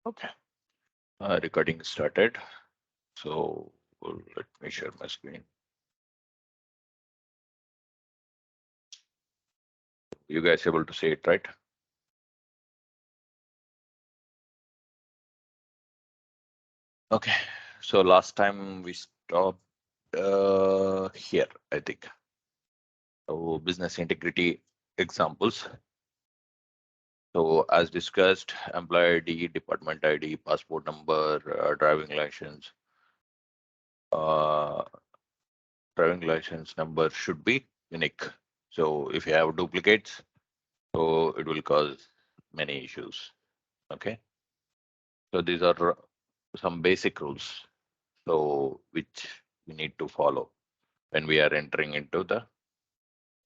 Okay, recording started. So let me share my screen. You guys able to see it, right? Okay, so last time we stopped here, I think. So business integrity examples. So as discussed, employee ID, department ID, passport number, uh, driving license number should be unique. So if you have duplicates, so it will cause many issues. Okay, so these are some basic rules. So which we need to follow when we are entering into the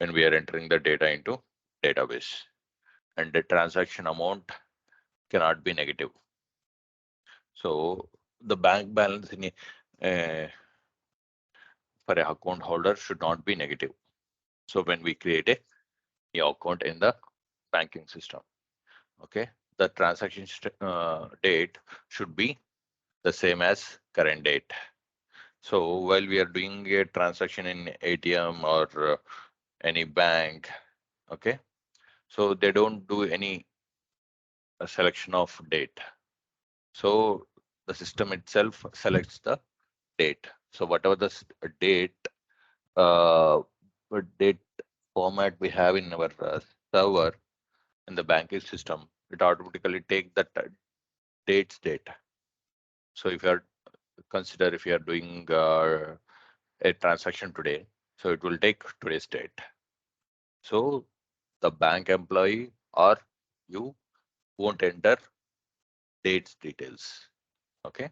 data into database, and the transaction amount cannot be negative. So the bank balance in for a account holder should not be negative. So when we create a new account in the banking system, okay, the transaction date should be the same as current date. So while we are doing a transaction in ATM or any bank, okay, so they don't do any selection of date. So the system itself selects the date. So whatever the date, uh, date format we have in our server in the banking system, it automatically take that date's date. So if you are consider if you are doing a transaction today, so it will take today's date. So the bank employee or you won't enter dates details. Okay.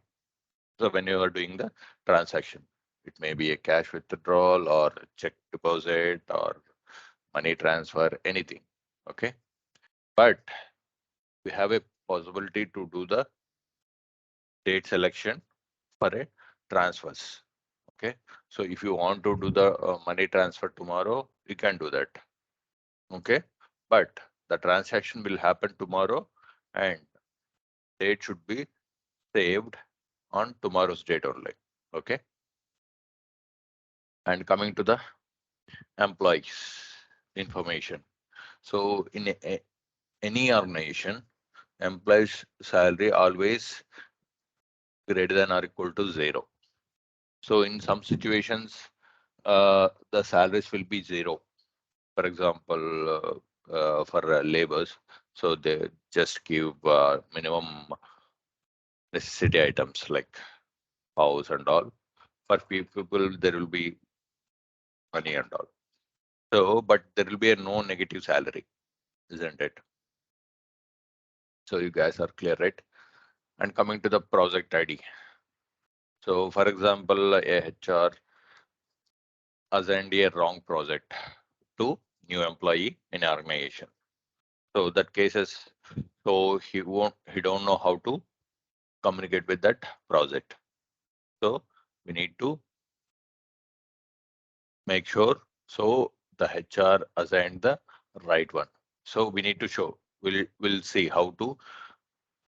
So when you are doing the transaction, it may be a cash withdrawal or check deposit or money transfer, anything. Okay. But we have a possibility to do the date selection for a transfers. Okay. So if you want to do the money transfer tomorrow, you can do that. Okay. But the transaction will happen tomorrow and date should be saved on tomorrow's date only. Okay. And coming to the employees information. So in any organization, employees salary always greater than or equal to 0. So in some situations, the salaries will be 0. For example, for laborers, so they just give minimum necessity items like house and all. For people, there will be money and all. So, but there will be a no negative salary, isn't it? So you guys are clear, right? And coming to the project ID. So for example, a HR assigned a wrong project to new employee in organization. So that cases, so he don't know how to communicate with that project. So we need to make sure so the HR assigned the right one. So we need to show, we'll see how to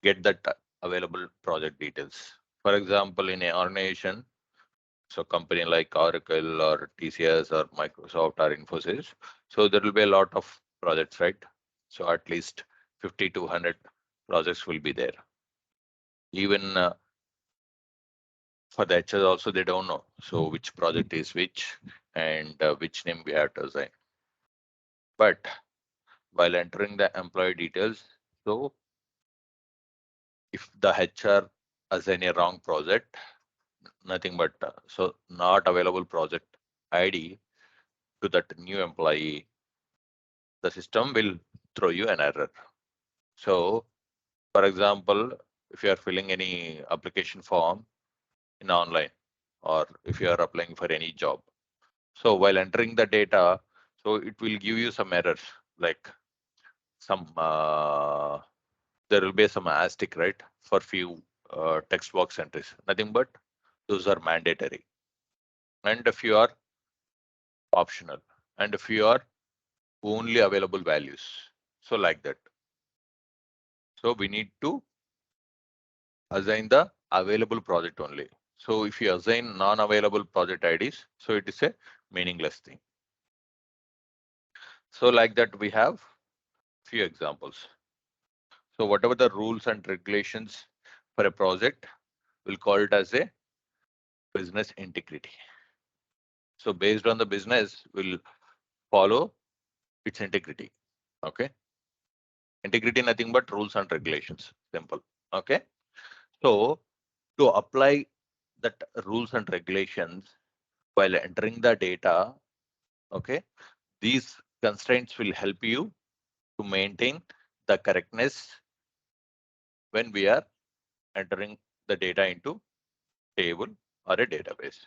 get that available project details. For example, in an organization, so company like Oracle or TCS or Microsoft or Infosys, so there will be a lot of projects, right? So at least 50 to 100 projects will be there. Even for the HR also, they don't know. So which project is which and which name we have to assign. But while entering the employee details, so if the HR assign a wrong project, nothing but so not available project ID to that new employee, the system will throw you an error. So for example, if you are filling any application form in online or if you are applying for any job, so while entering the data, so it will give you some errors like some there will be some asterisk, right, for few text box entries, nothing but those are mandatory and a few are optional and a few are only available values. So like that. So we need to assign the available project only. So if you assign non-available project IDs, so it is a meaningless thing. So like that, we have few examples. So whatever the rules and regulations for a project, we'll call it as a business integrity. So based on the business, we'll follow its integrity. Okay. Integrity, nothing but rules and regulations. Simple. Okay. So to apply that rules and regulations while entering the data, okay, these constraints will help you to maintain the correctness when we are entering the data into table or a database.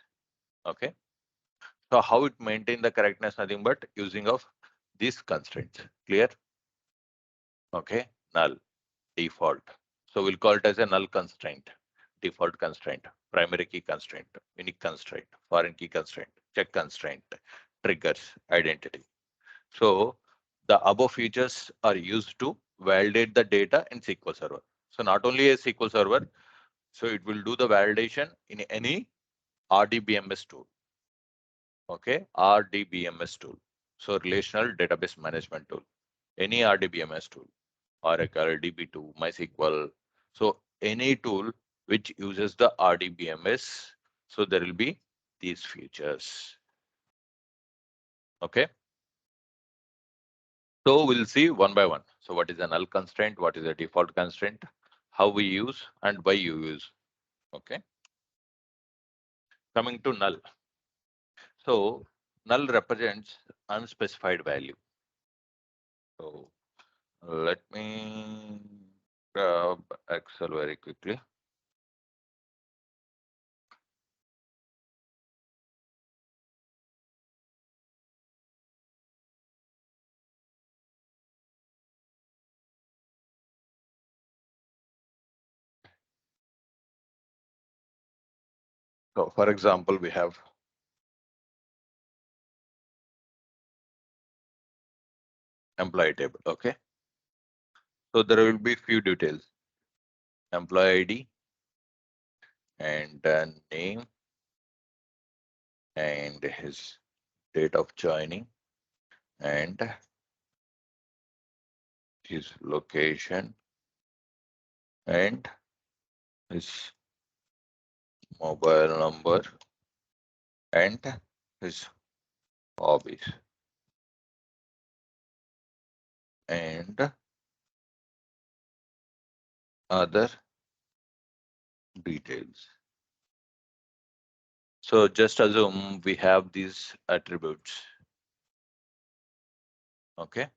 Okay. So how it maintain the correctness, nothing but using of these constraints. Clear? Okay. Null, default. So we'll call it as a null constraint, default constraint, primary key constraint, unique constraint, foreign key constraint, check constraint, triggers, identity. So the above features are used to validate the data in SQL Server. So not only a SQL Server, so it will do the validation in any RDBMS tool. Okay, RDBMS tool. So relational database management tool, any RDBMS tool, Oracle, DB2, MySQL. So any tool which uses the RDBMS, so there will be these features. Okay. So we'll see one by one. So what is a null constraint? What is a default constraint? How we use and why you use. Okay. Coming to null. So null represents unspecified value. So let me grab Excel very quickly. So for example, we have employee table. Okay. So there will be few details. Employee ID and name and his date of joining and his location and his mobile number and his hobbies and other details. So just assume we have these attributes. Okay.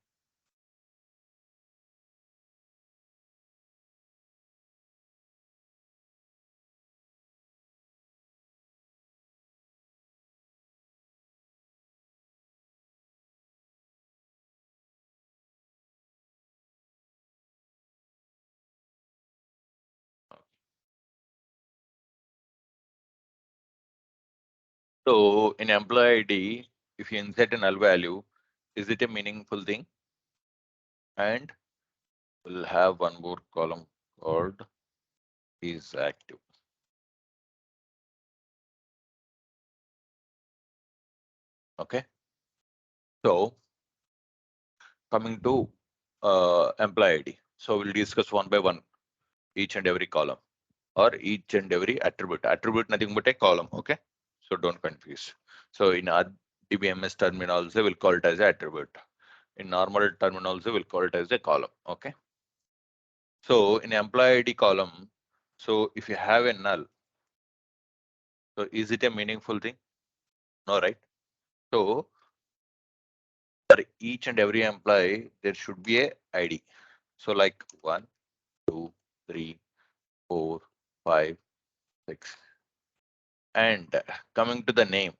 So in employee ID, if you insert a null value, is it a meaningful thing? And we'll have one more column called is active. Okay. So coming to employee ID. So we'll discuss one by one each and every column or each and every attribute. Attribute nothing but a column. Okay. So don't confuse. So in our DBMS terminology, we'll call it as an attribute. In normal terminology, we'll call it as a column. Okay. So in employee ID column, so if you have a null, so is it a meaningful thing? No, right? So for each and every employee, there should be a ID. So like 1, 2, 3, 4, 5, 6. And coming to the name.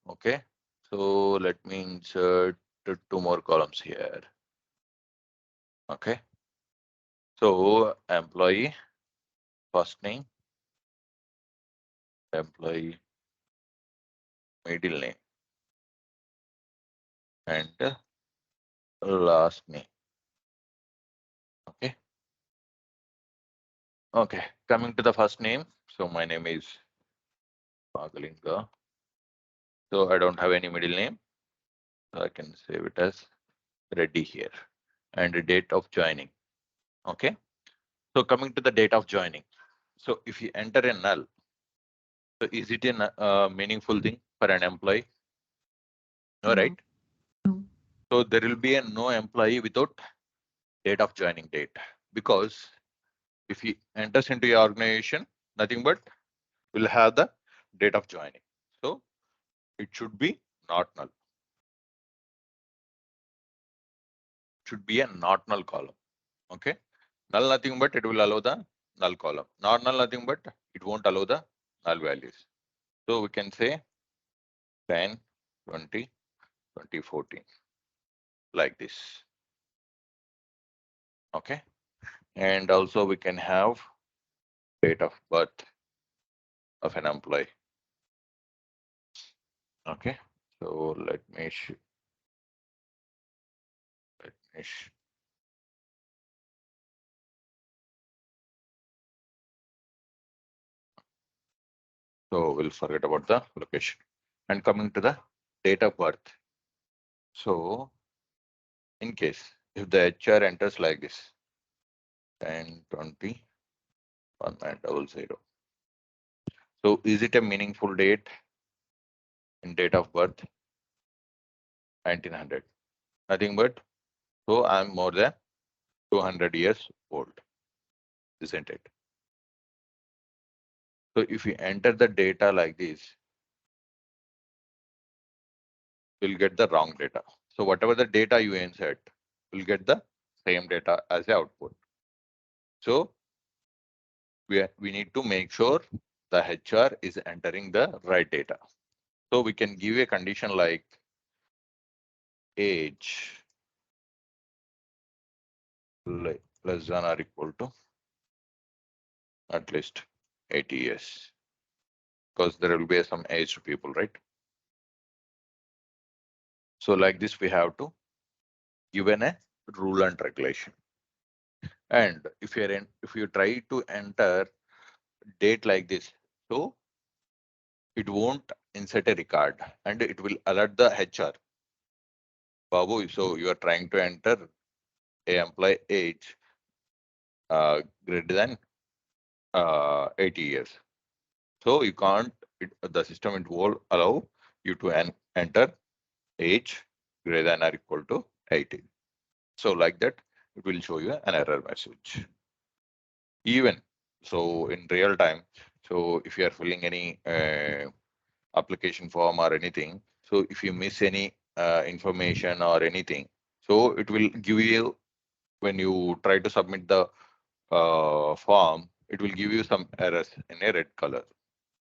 Okay. So let me insert two more columns here. Okay. So employee first name, employee middle name, and last name. Okay. Okay, coming to the first name. So my name is Pagalinga. So I don't have any middle name. So I can save it as Reddy here. And the date of joining. Okay. So coming to the date of joining. So if you enter a null, so is it a meaningful thing for an employee? All No. right. No. So there will be a no employee without date of joining date, because if he enters into your organization, nothing but will have the date of joining. So it should be not null. Should be a not null column. Okay. Null nothing but it will allow the null column. Not null nothing but it won't allow the null values. So we can say 10, 20, 2014 like this. Okay. And also we can have date of birth of an employee. Okay. So let me let me so we'll forget about the location. And coming to the date of birth. So in case if the HR enters like this 10, 20, 1900. So is it a meaningful date in date of birth? 1900. Nothing but so I'm more than 200 years old, isn't it? So if you enter the data like this, you'll get the wrong data. So whatever the data you insert, you'll get the same data as the output. So we need to make sure the HR is entering the right data. So we can give a condition like age less than or equal to at least 80 years, because there will be some aged people, right? So like this, we have to given a rule and regulation. And if you try to enter date like this, so it won't insert a record and it will alert the HR. Babu, so you are trying to enter a employee age greater than 80 years. So you can't, the system it won't allow you to enter age greater than or equal to 80. So like that, it will show you an error message. Even so in real time, so if you are filling any application form or anything, so if you miss any information or anything, so it will give you, when you try to submit the form, it will give you some errors in a red color.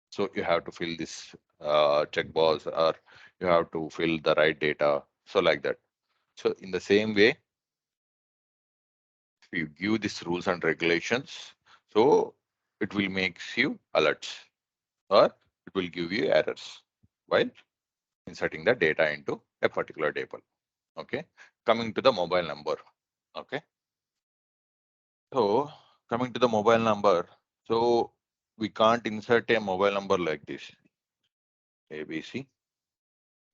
So you have to fill this checkbox, or you have to fill the right data. So like that. So in the same way, if you give these rules and regulations, so it will makes you alerts, or it will give you errors while inserting the data into a particular table. Okay. Coming to the mobile number. Okay. So coming to the mobile number, so we can't insert a mobile number like this, ABC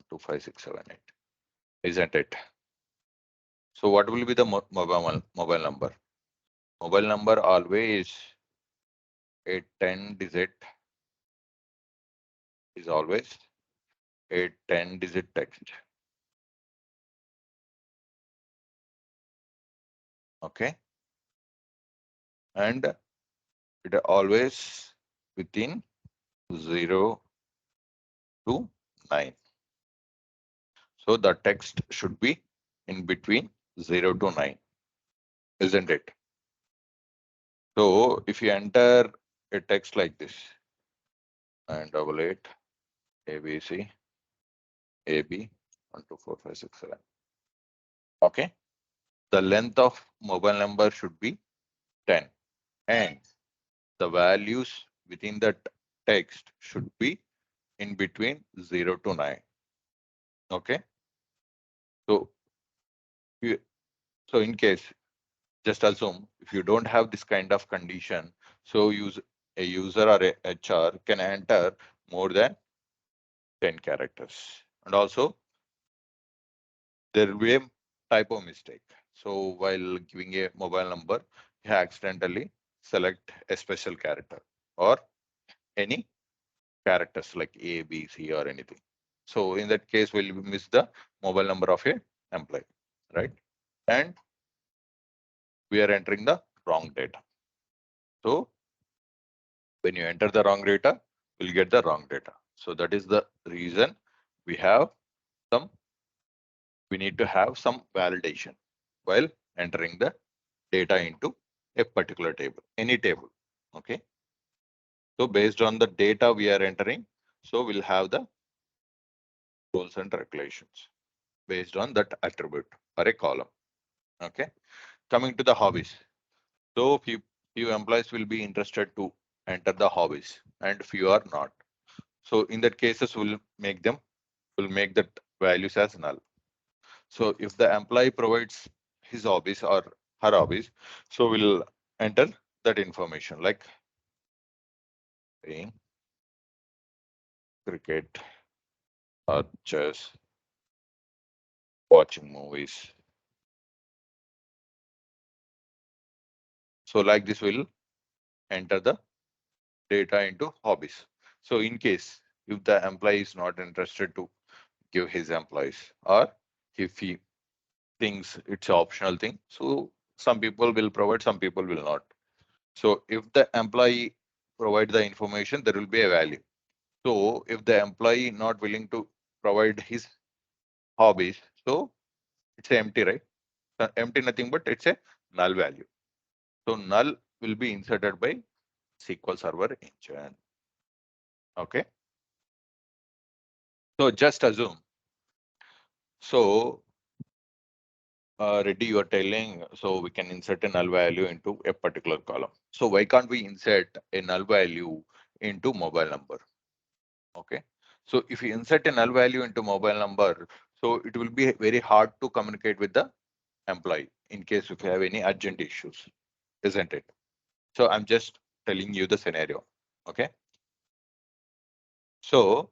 25678, isn't it? So what will be the mobile number? Mobile number always a 10 digit, is always a 10 digit text. Okay. And it always within 0 to 9. So the text should be in between 0 to 9, isn't it? So if you enter a text like this, 988 ABC AB 124567. Okay. The length of mobile number should be 10, and the values within that text should be in between 0 to 9. Okay. So so in case, just assume if you don't have this kind of condition, So a user or a HR can enter more than 10 characters. And also there will be a typo mistake. So while giving a mobile number, you accidentally select a special character or any characters like A, B, C or anything. So in that case, we'll miss the mobile number of a employee, right? And we are entering the wrong data. So when you enter the wrong data, we'll get the wrong data. So that is the reason we have some, we need to have some validation while entering the data into a particular table, any table. Okay. So based on the data we are entering, so we'll have the rules and regulations based on that attribute or a column. Okay. Coming to the hobbies. So few employees will be interested to enter the hobbies and few are not. So in that cases, we'll make that values as null. So if the employee provides his hobbies or her hobbies, so we'll enter that information like playing cricket or chess, watching movies. So like this will enter the data into hobbies. So in case if the employee is not interested to give his employees or if he thinks it's an optional thing, so some people will provide, some people will not. So if the employee provide the information, there will be a value. So if the employee not willing to provide his hobbies, so it's empty, right? Empty nothing but it's a null value. So null will be inserted by SQL Server engine. Okay. So just assume. So Reddy, you are telling so we can insert a null value into a particular column. So why can't we insert a null value into mobile number? Okay. So if you insert a null value into mobile number, so it will be very hard to communicate with the employee in case if you have any urgent issues, isn't it? So I'm just telling you the scenario. Okay. So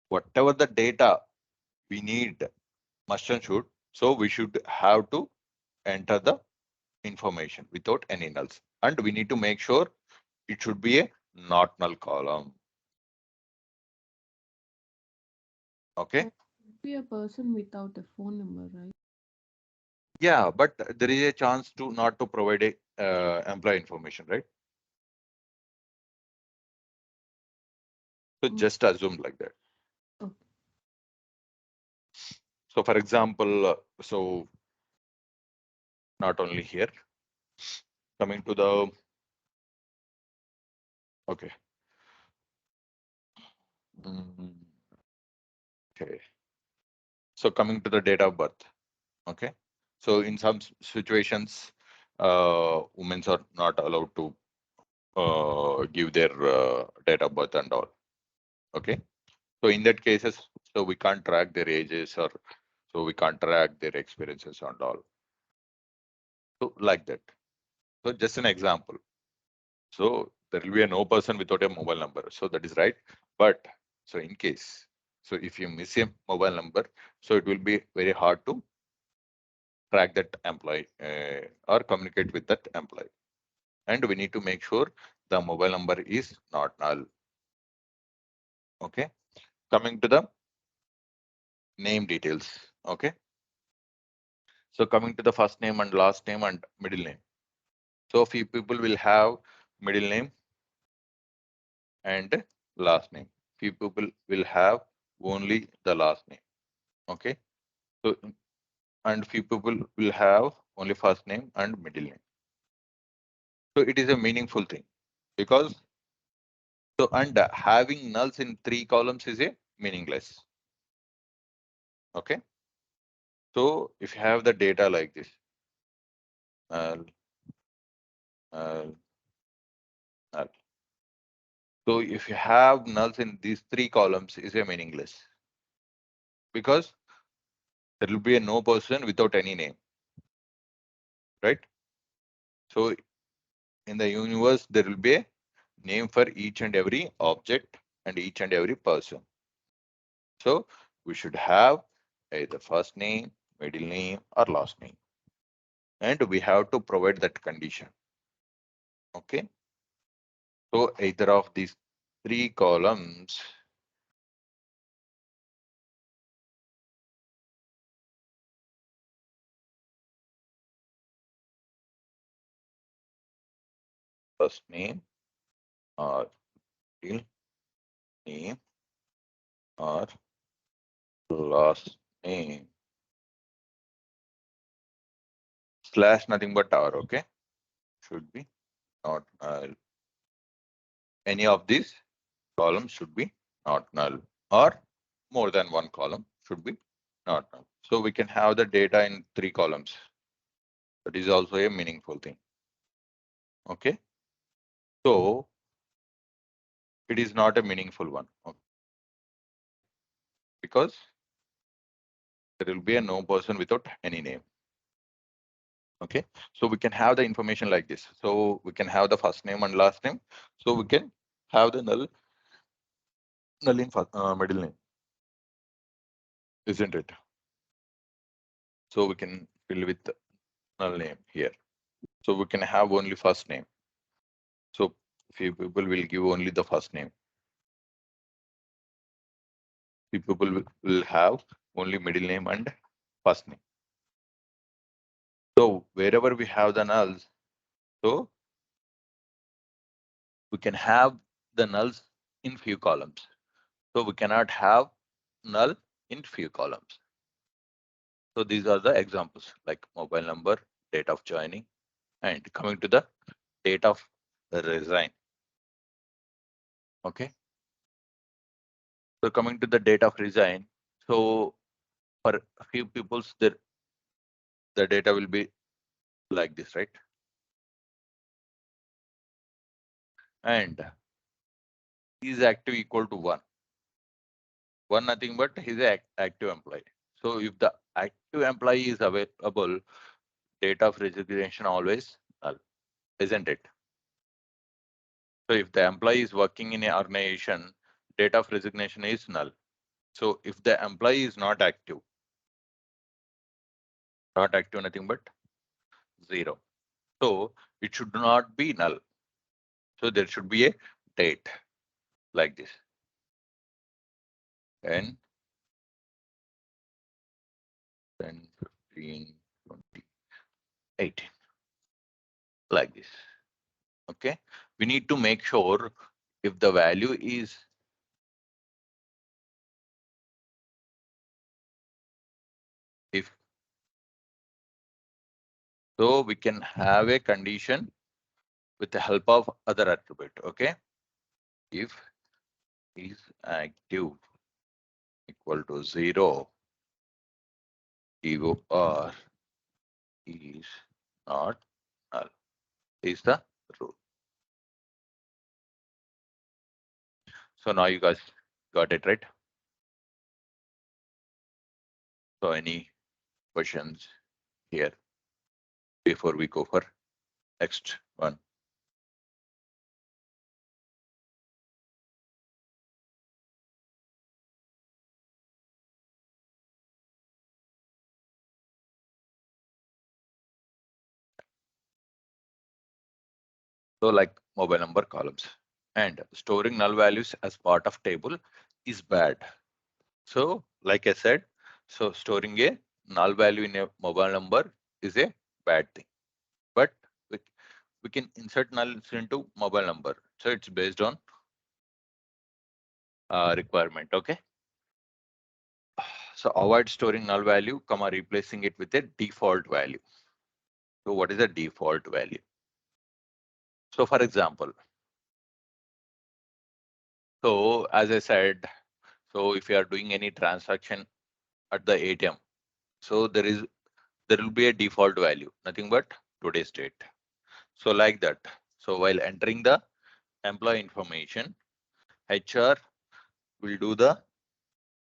whatever the data we need must and should, so we should have to enter the information without any nulls. And we need to make sure it should be a not null column. Okay. Be a person without a phone number, right? Yeah, but there is a chance to not to provide a employee information, right? So Oh, just assume like that. okay. So for example, so not only here, coming to the, okay. Mm, okay. So coming to the date of birth. Okay. So in some situations, women are not allowed to give their date of birth and all. Okay. So in that cases, so we can't track their ages or so we can't track their experiences and all. So like that. So just an example. So there will be a no person without a mobile number. So that is right. But so in case, so if you miss a mobile number, so it will be very hard to track that employee or communicate with that employee. And we need to make sure the mobile number is not null. Okay. Coming to the name details. Okay. So coming to the first name and last name and middle name. So few people will have middle name and last name. Few people will have only the last name. Okay. So and few people will have only first name and middle name. So it is a meaningful thing because so and having nulls in 3 columns is a meaningless. Okay. So if you have the data like this, null, null, null. So if you have nulls in these 3 columns is a meaningless because there will be a no person without any name, right? So in the universe, there will be a name for each and every object and each and every person. So we should have either first name, middle name, or last name. And we have to provide that condition. Okay. So either of these three columns first name or middle name or last name slash nothing but R. Okay. Should be not any of these columns should be not null, or more than one column should be not null. So we can have the data in three columns. That is also a meaningful thing. Okay. So it is not a meaningful one. Okay. Because there will be a no person without any name. Okay. So we can have the information like this. So we can have the first name and last name. So we can have the null in middle name, isn't it? So we can fill with the null name here. So we can have only first name. So few people will give only the first name. Few people will have only middle name and first name. So wherever we have the nulls, so we can have the nulls in few columns. So we cannot have null in few columns. So these are the examples like mobile number, date of joining, and coming to the date of resign. Okay. So coming to the date of resign. So for a few people's the data will be like this, right? And is active equal to one. One nothing but he's an active employee. So if the active employee is available, date of resignation always null, isn't it? So if the employee is working in an organization, date of resignation is null. So if the employee is not active nothing but zero. So it should not be null. So there should be a date like this. And 10, 15, 20, 18, like this. Okay. We need to make sure if the value is if so we can have a condition with the help of other attribute. Okay. If is active equal to 0, or is not null is the rule. So now you guys got it, right? So any questions here before we go for next one? So like mobile number columns and storing null values as part of table is bad. So like I said, so storing a null value in a mobile number is a bad thing, but we, we can insert nulls into mobile number. So it's based on requirement. Okay. So avoid storing null value, comma replacing it with a default value. So what is the default value? So for example, so as I said, so if you are doing any transaction at the ATM, so there will be a default value, nothing but today's date. So like that. So while entering the employee information, HR will do the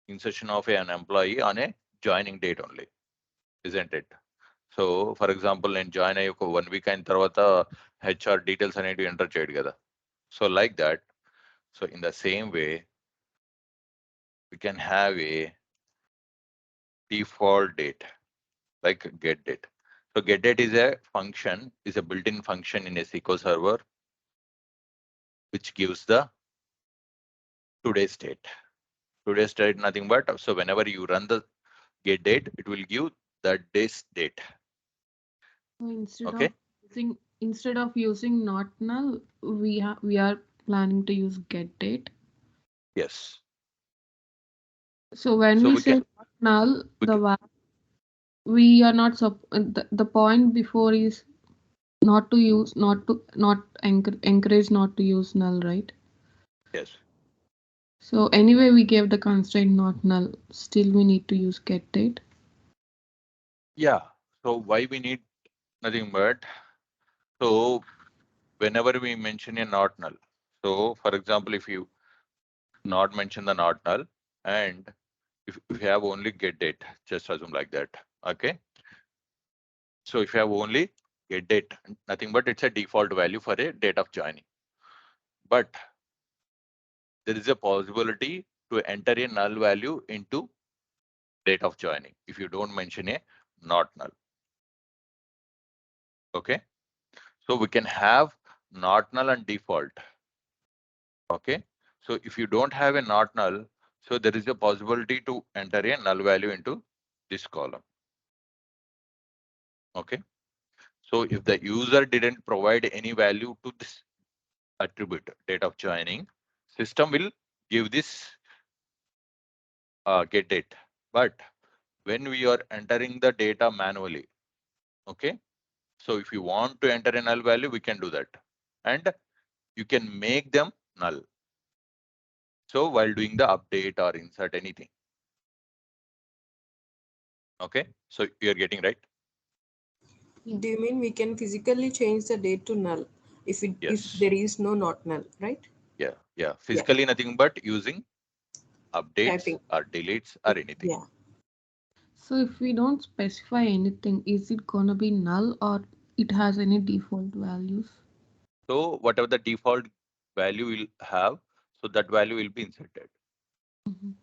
insertion of an employee on a joining date only, isn't it? So for example, in join అయ్యి ఒక 1 week అయిన తర్వాత HR details అనేది enter చేయడు కదా. So like that. So in the same way, we can have a default date like get date. So get date is a function, is a built-in function in a SQL server which gives the today's date. Today's date nothing but, so whenever you run the get date, it will give that day's date. So Okay. instead of using not null, we are planning to use get date. Yes. So when So we we can say not null, we can we are not the point before is not encourage not to use null, right? yes. So anyway, we gave the constraint not null. Still, we need to use get date. Yeah. So why we need nothing but, so whenever we mention a not null, so for example, if you not mention the not null, and if you have only get date, just assume like that. Okay. So if you have only get date, nothing but it's a default value for a date of joining. But there is a possibility to enter a null value into date of joining if you don't mention a not null. Okay. So we can have not null and default. Okay. So if you don't have a not null, so there is a possibility to enter a null value into this column. Okay. So if the user didn't provide any value to this attribute date of joining, system will give this get date. But when we are entering the data manually, okay. So if you want to enter a null value, we can do that. And you can make them null. So while doing the update or insert anything. Okay, so you're getting right. Yeah. Do you mean we can physically change the date to null if Yes. there is no not null, right? Yeah. Yeah, Physically nothing but using updates typing. or deletes or anything. Yeah. So if we don't specify anything, is it gonna be null or it has any default values? So whatever the default value will have, so that value will be inserted. Mhm.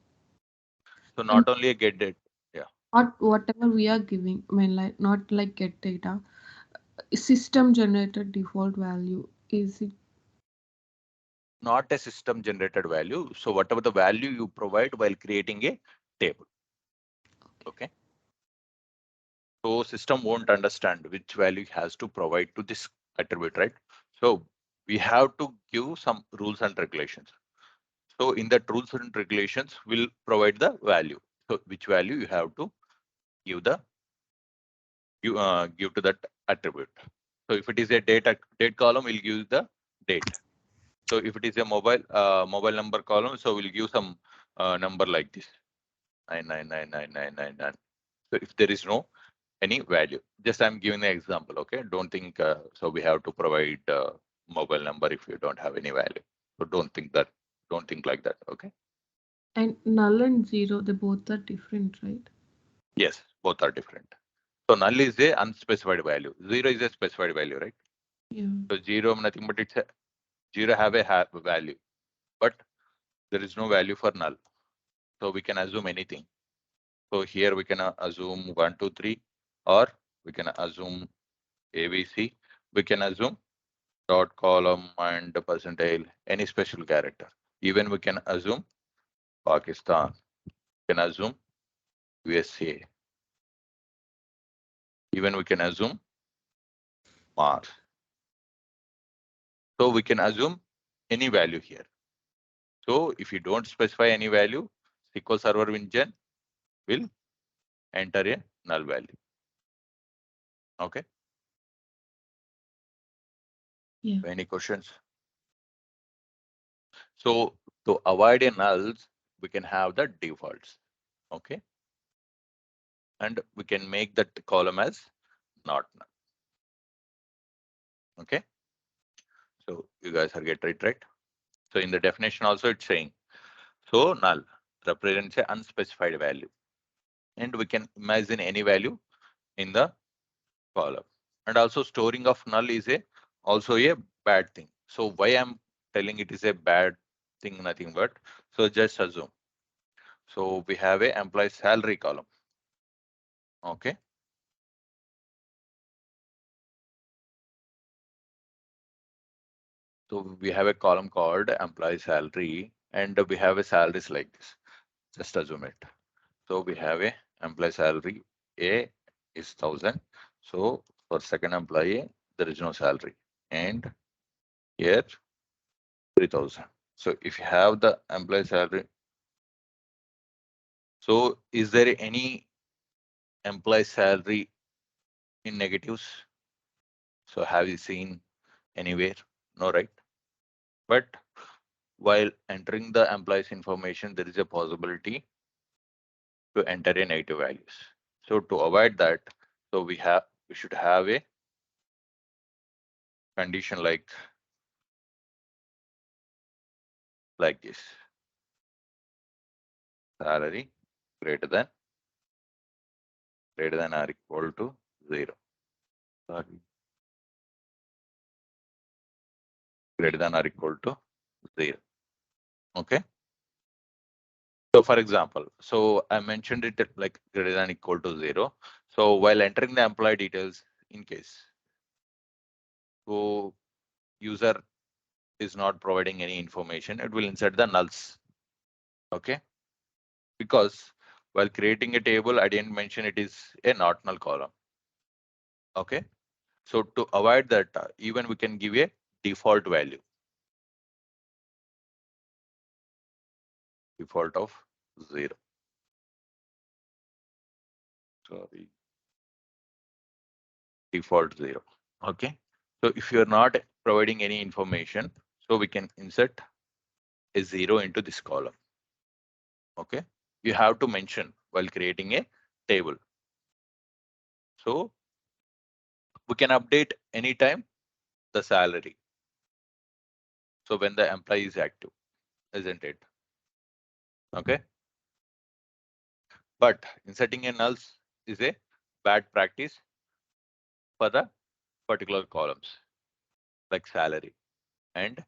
So And not only a get date. Yeah. not whatever we are giving, I mean, like not like get data, system generated default value. Is it Not a system generated value. So whatever the value you provide while creating a table. Okay. So system won't understand which value it has to provide to this attribute, right? So we have to give some rules and regulations. So in that rules and regulations, will provide the value. So which value you have to give the give to that attribute. So if it is a date column, we'll give the date. So if it is a mobile number column, so we'll give some number like this 999999. So if there is no any value, just I'm giving an example. Okay, don't think so we have to provide mobile number if you don't have any value. So don't think like that. Okay. and null and zero? They both are different, right? Yes, both are different. So null is a unspecified value, zero is a specified value, right? Yeah. So zero nothing but it's a zero have a value, but there is no value for null. So we can assume anything. So here we can assume 1, 2, 3, or we can assume ABC. We can assume dot column and the percentile, any special character. Even we can assume Pakistan. We can assume USA. Even we can assume Mars. So we can assume any value here. So if you don't specify any value, SQL Server engine will enter a null value. Okay. Yeah. Any questions? So to avoid a nulls, we can have the defaults. Okay. And we can make that column as not null. Okay. So you guys are get it right. So in the definition also it's saying, so null represents a unspecified value. And we can imagine any value in the column. And also storing of null is a also a bad thing. So why I'm telling it is a bad thing, nothing but, so just assume. So we have a employee salary column. Okay. So we have a column called employee salary, and we have a salaries like this. Just assume it. So we have a employee salary. A is 1,000. So for second employee, there is no salary. And here 3,000. So if you have the employee salary, so is there any employee salary in negatives? So have you seen anywhere? No, right? But while entering the employee's information, there is a possibility to enter a negative values. So to avoid that, so we should have a condition like this: salary greater than or equal to 0. Sorry, greater than or equal to 0. Okay. So for example, so I mentioned it at like greater than equal to 0. So while entering the employee details, in case so user is not providing any information, it will insert the nulls. Okay. Because while creating a table, I didn't mention it is a not null column. Okay. So to avoid that, even we can give a default value. Default of 0. Sorry. Default 0. Okay. So if you're not providing any information, so we can insert a 0 into this column. Okay. You have to mention while creating a table. So we can update anytime the salary. So when the employee is active, isn't it? Okay. But inserting a nulls is a bad practice for the particular columns like salary and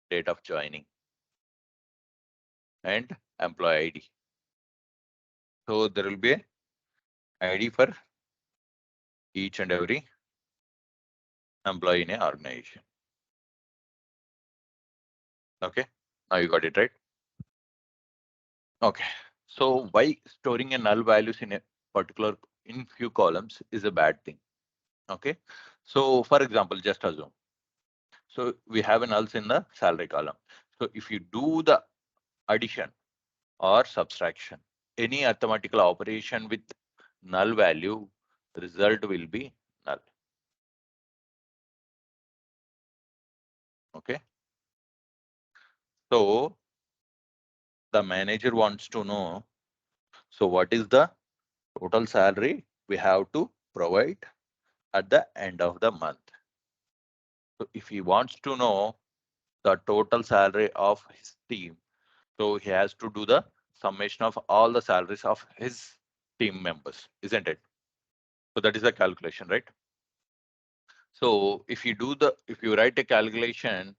date of joining and employee ID. So there will be a ID for each and every employee in an organization. Okay, now you got it right. Okay, so why storing a null values in a particular in few columns is a bad thing. Okay, so for example, just assume. So we have a nulls in the salary column. So if you do the addition or subtraction, any arithmetical operation with null value, the result will be null. Okay. So the manager wants to know, so what is the total salary we have to provide at the end of the month? So if he wants to know the total salary of his team, so he has to do the summation of all the salaries of his team members, isn't it? So that is the calculation, right? So if you write a calculation,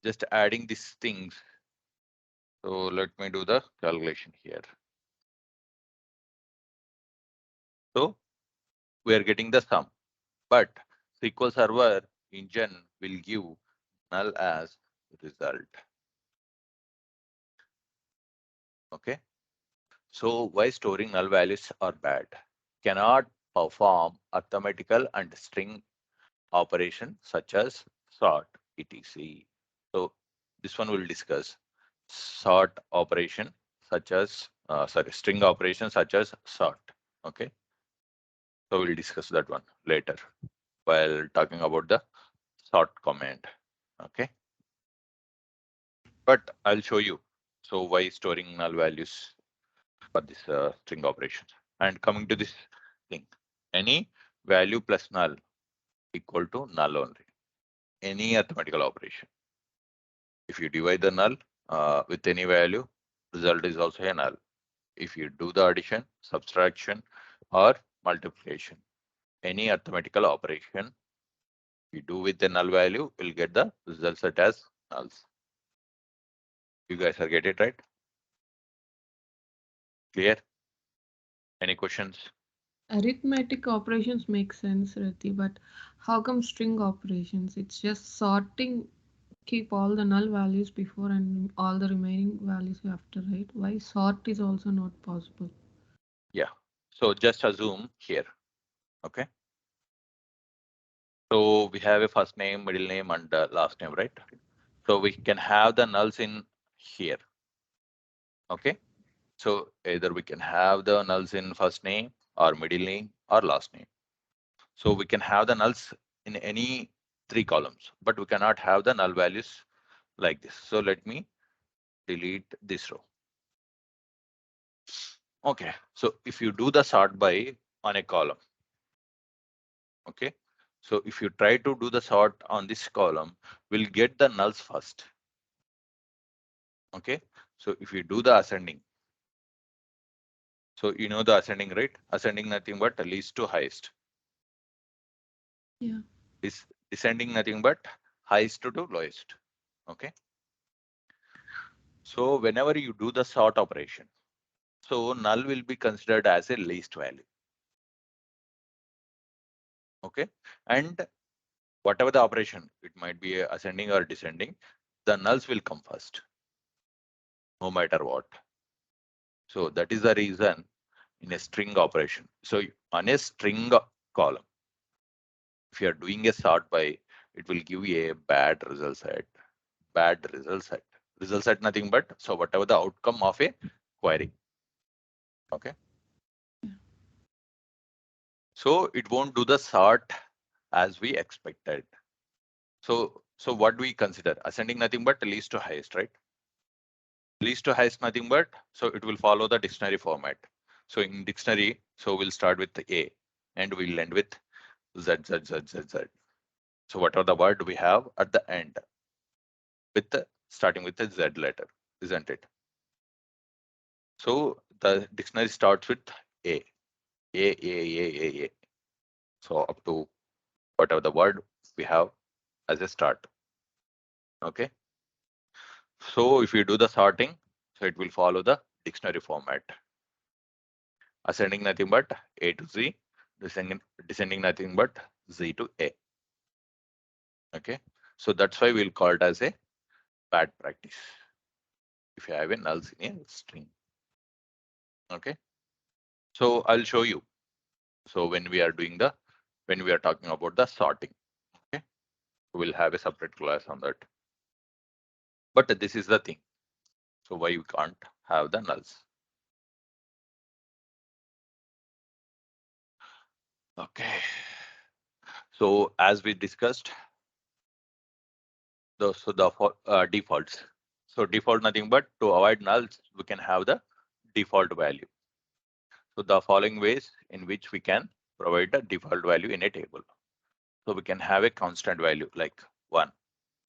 just adding these things. So let me do the calculation here. So we are getting the sum, but SQL Server engine will give null as result. Okay. So why storing null values are bad? Cannot perform arithmetical and string operation such as sort, etc. So this one will discuss sort operation such as string operation such as sort. Okay. So we'll discuss that one later while talking about the sort command. Okay. But I'll show you. So why storing null values for this string operations. And coming to this thing, any value plus null equal to null only. Any arithmetical operation. If you divide the null with any value, result is also a null. If you do the addition, subtraction, or multiplication, any arithmetical operation We do with the null value, we'll get the result set as nulls. You guys are get it right? Clear? Any questions? Arithmetic operations make sense, Rati, but how come string operations? It's just sorting, keep all the null values before and all the remaining values after, right? Why sort is also not possible? Yeah. So just assume here. Okay. So we have a first name, middle name, and last name, right? So we can have the nulls in here. Okay. So either we can have the nulls in first name or middle name or last name. So we can have the nulls in any three columns, but we cannot have the null values like this. So let me delete this row. Okay. So if you do the sort by on a column, okay. So if you try to do the sort on this column, we'll get the nulls first. Okay. So if you do the ascending, so you know the ascending, right? Ascending nothing but least to highest. Yeah. Descending nothing but highest to lowest. Okay. So whenever you do the sort operation, so null will be considered as a least value. Okay. And whatever the operation, it might be ascending or descending, the nulls will come first, no matter what. So that is the reason in a string operation. So on a string column, if you are doing a sort by, it will give you a bad result set. Bad result set. Result set nothing but so whatever the outcome of a query. Okay. So it won't do the sort as we expected. So what do we consider? Ascending nothing but least to highest, right? Least to highest nothing but so it will follow the dictionary format. So in dictionary, so we'll start with the A and we'll end with Z, Z, Z, Z, Z. So whatever the word we have at the end with the starting with the Z letter, isn't it? So the dictionary starts with A, A, A, A, A, A. So up to whatever the word we have as a start. Okay. So if you do the sorting, so it will follow the dictionary format. Ascending nothing but A to Z, descending nothing but Z to A. Okay. So that's why we'll call it as a bad practice. If you have a nulls in a string. Okay. So I'll show you. So when we are talking about the sorting, okay, we'll have a separate class on that. But this is the thing. So why we can't have the nulls? Okay. So as we discussed, the defaults. So default nothing but to avoid nulls, we can have the default value. So the following ways in which we can provide the default value in a table. So we can have a constant value like 1,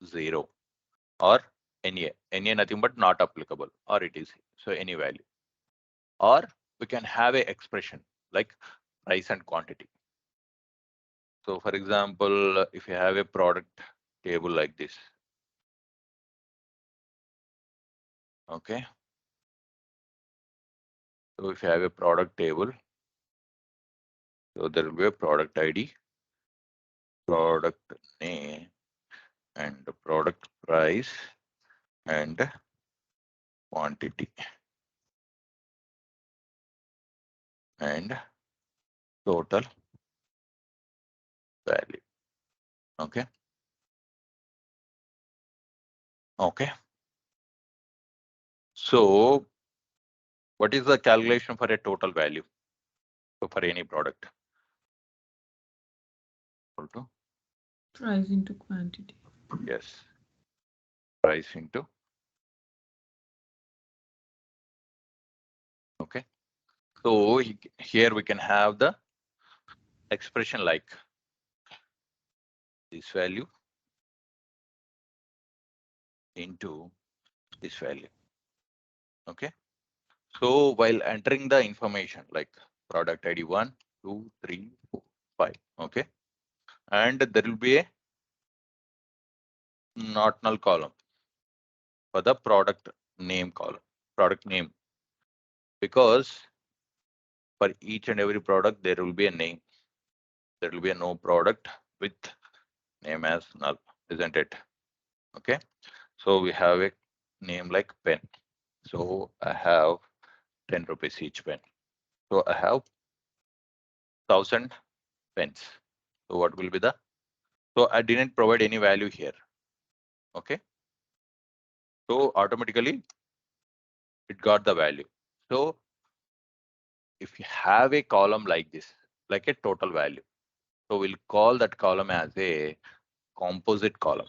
0, or any nothing but not applicable, or it is so any value. Or we can have a expression like price and quantity. So for example, if you have a product table like this, okay. So if you have a product table, so there will be a product ID, product name, and the product price and quantity and total value. Okay. Okay. So what is the calculation for a total value? So for any product? Equal to, Price into quantity. yes, price into. Okay. So here we can have the expression like this value into this value. Okay. So while entering the information like product ID 1, 2, 3, 4, 5. Okay. And there will be a not null column for the product name column, product name, because for each and every product there will be a name. There will be a no product with name as null, isn't it? Okay, so we have a name like pen. So I have 10 rupees each pen. So I have 1000 pens. So what will be the, so I didn't provide any value here. Okay, so automatically it got the value. So if you have a column like this, like a total value, so we'll call that column as a composite column.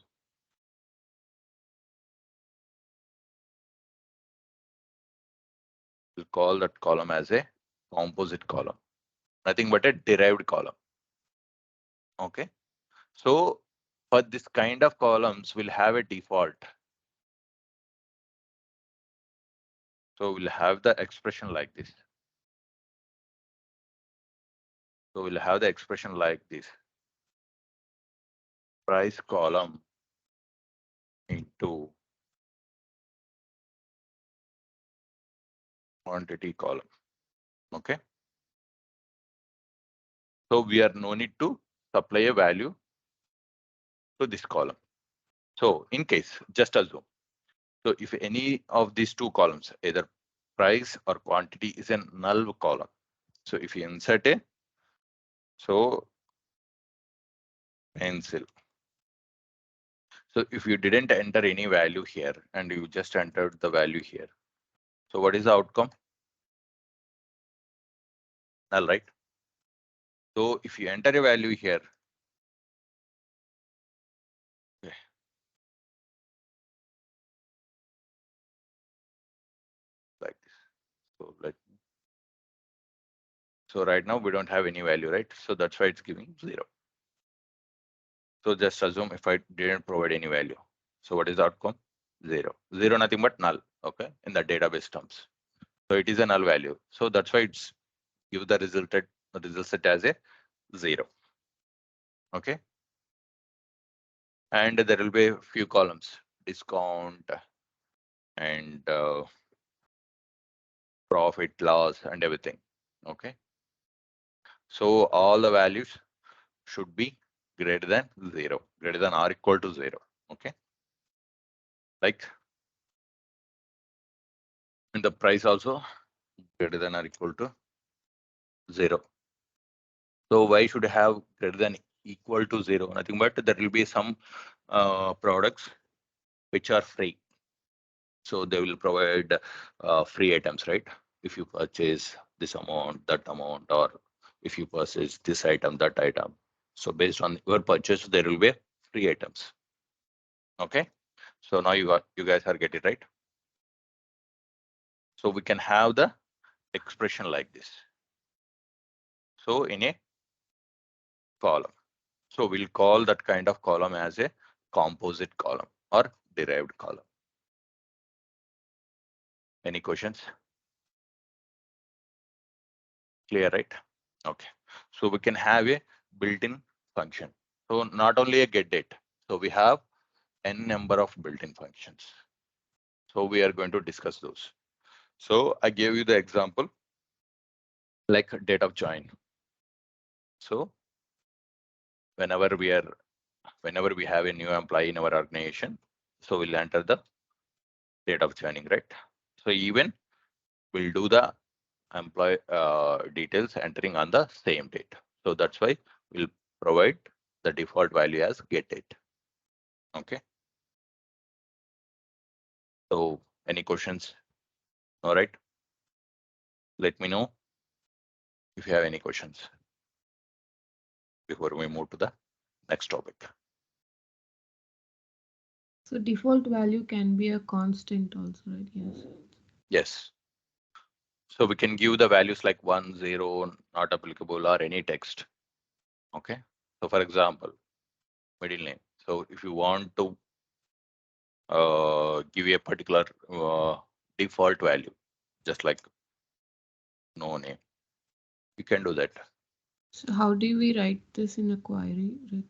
We'll call that column as a composite column, nothing but a derived column. Okay, so for this kind of columns, we'll have a default. So we'll have the expression like this. So we'll have the expression like this. Price column into quantity column. Okay. So we are no need to supply a value to this column. So in case, just assume. So if any of these two columns, either price or quantity, is a null column. So if you insert a, so pencil. So if you didn't enter any value here and you just entered the value here, so what is the outcome? Null, right? So if you enter a value here, okay, like this. So right now we don't have any value, right? So that's why it's giving 0. So just assume if I didn't provide any value. So what is the outcome? 0. 0, nothing but null. Okay, in the database terms. So it is a null value. So that's why it's give the result set as a 0. Okay. And there will be a few columns, discount and profit, loss, and everything. Okay. So all the values should be greater than 0, greater than or equal to 0. Okay. Like in the price also greater than or equal to 0. So why should I have greater than equal to 0? Nothing but there will be some products which are free. So they will provide free items, right? If you purchase this amount, that amount, or if you purchase this item, that item. So based on your purchase, there will be free items. Okay. So now you guys are getting it, right? So we can have the expression like this. So in a column. So we'll call that kind of column as a composite column or derived column. Any questions? Clear, right? Okay. So we can have a built-in function. So not only a get date. So we have n number of built-in functions. So we are going to discuss those. So I gave you the example like date of join. So whenever we have a new employee in our organization, so we'll enter the date of joining, right? So even we'll do the employee details entering on the same date. So that's why we'll provide the default value as get date. Okay. So any questions? All right. Let me know if you have any questions before we move to the next topic. So default value can be a constant also, right? Yes. Yes. So we can give the values like 1, 0, not applicable, or any text. Okay. So for example, middle name. So if you want to give a particular default value, just like no name, you can do that. So how do we write this in a query, right?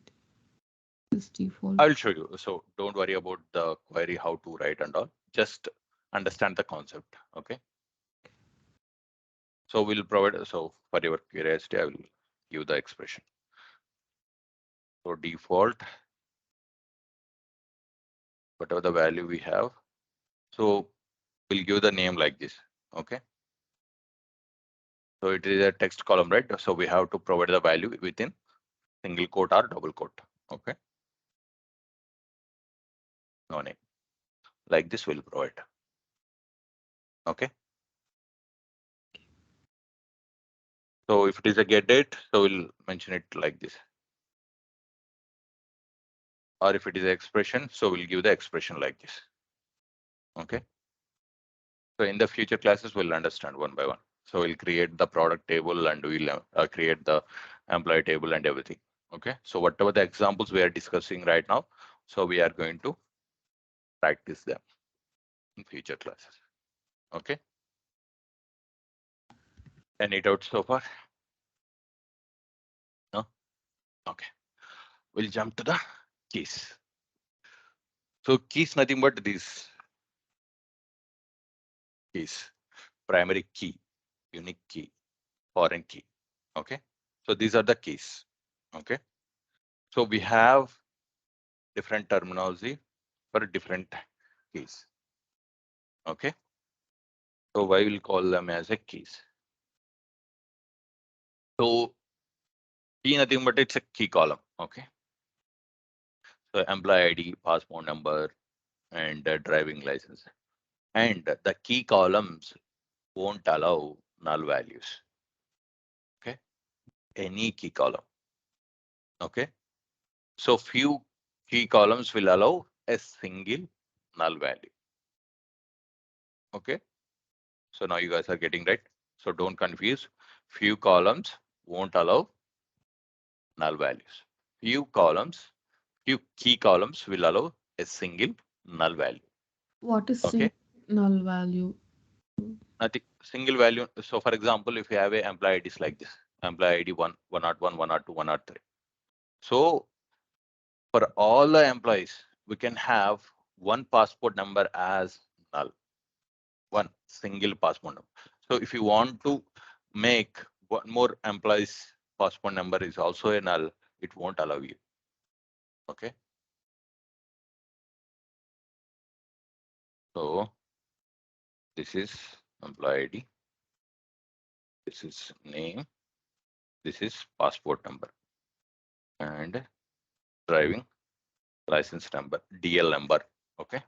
This default. I will show you. So don't worry about the query, how to write and all. Just understand the concept. Okay. So we'll provide. So for your curiosity, I will give the expression. So default, whatever the value we have. So we'll give the name like this. Okay. So it is a text column, right? So we have to provide the value within single quote or double quote. Okay. No name. Like this we'll provide. Okay. So if it is a get date, so we'll mention it like this. Or if it is an expression, so we'll give the expression like this. Okay. So in the future classes, we'll understand one by one. So we'll create the product table and we'll create the employee table and everything. Okay. So whatever the examples we are discussing right now, so we are going to practice them in future classes. Okay. Any doubts so far? No? Okay. We'll jump to the keys. So keys, nothing but these keys: primary key, unique key, foreign key. Okay. So these are the keys. Okay. So we have different terminology for different keys. Okay. So why we'll call them as a keys? So key, nothing but it's a key column. Okay. So employee ID, passport number, and driving license. And the key columns won't allow null values. Okay. Any key column. Okay. So few key columns will allow a single null value. Okay. So now you guys are getting right. So don't confuse. Few columns won't allow null values. Few key columns will allow a single null value. What is Okay. null value? Nothing single value. So for example, if you have a employee IDs like this, employee ID 101, 102, 103. So for all the employees, we can have one passport number as null, one single passport number. So if you want to make one more employees passport number is also a null, it won't allow you. Okay. So this is employee ID. This is name. This is passport number and driving license number, DL number. Okay.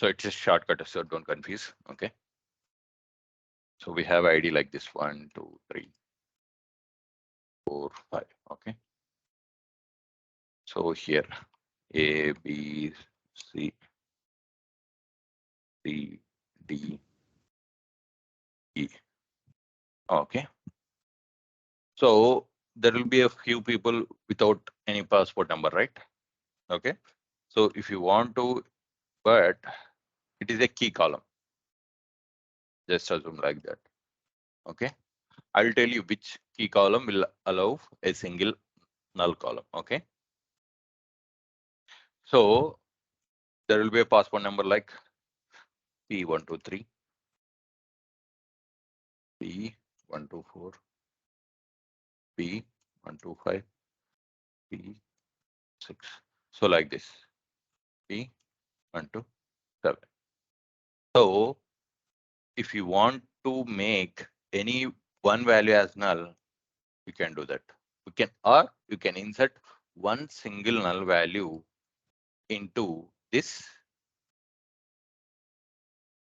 So it's a shortcut, so don't confuse. Okay. So we have ID like this: 1, 2, 3, 4, 5. Okay. So here A, B, C, D, D, E. Okay. So there will be a few people without any passport number, right? Okay. So if you want to, but it is a key column. Just assume like that. Okay. I'll tell you which key column will allow a single null column. Okay. So there will be a passport number like P123, P124, P125, P6. So like this, P127. So if you want to make any one value as null, you can do that. You can, or you can insert one single null value into this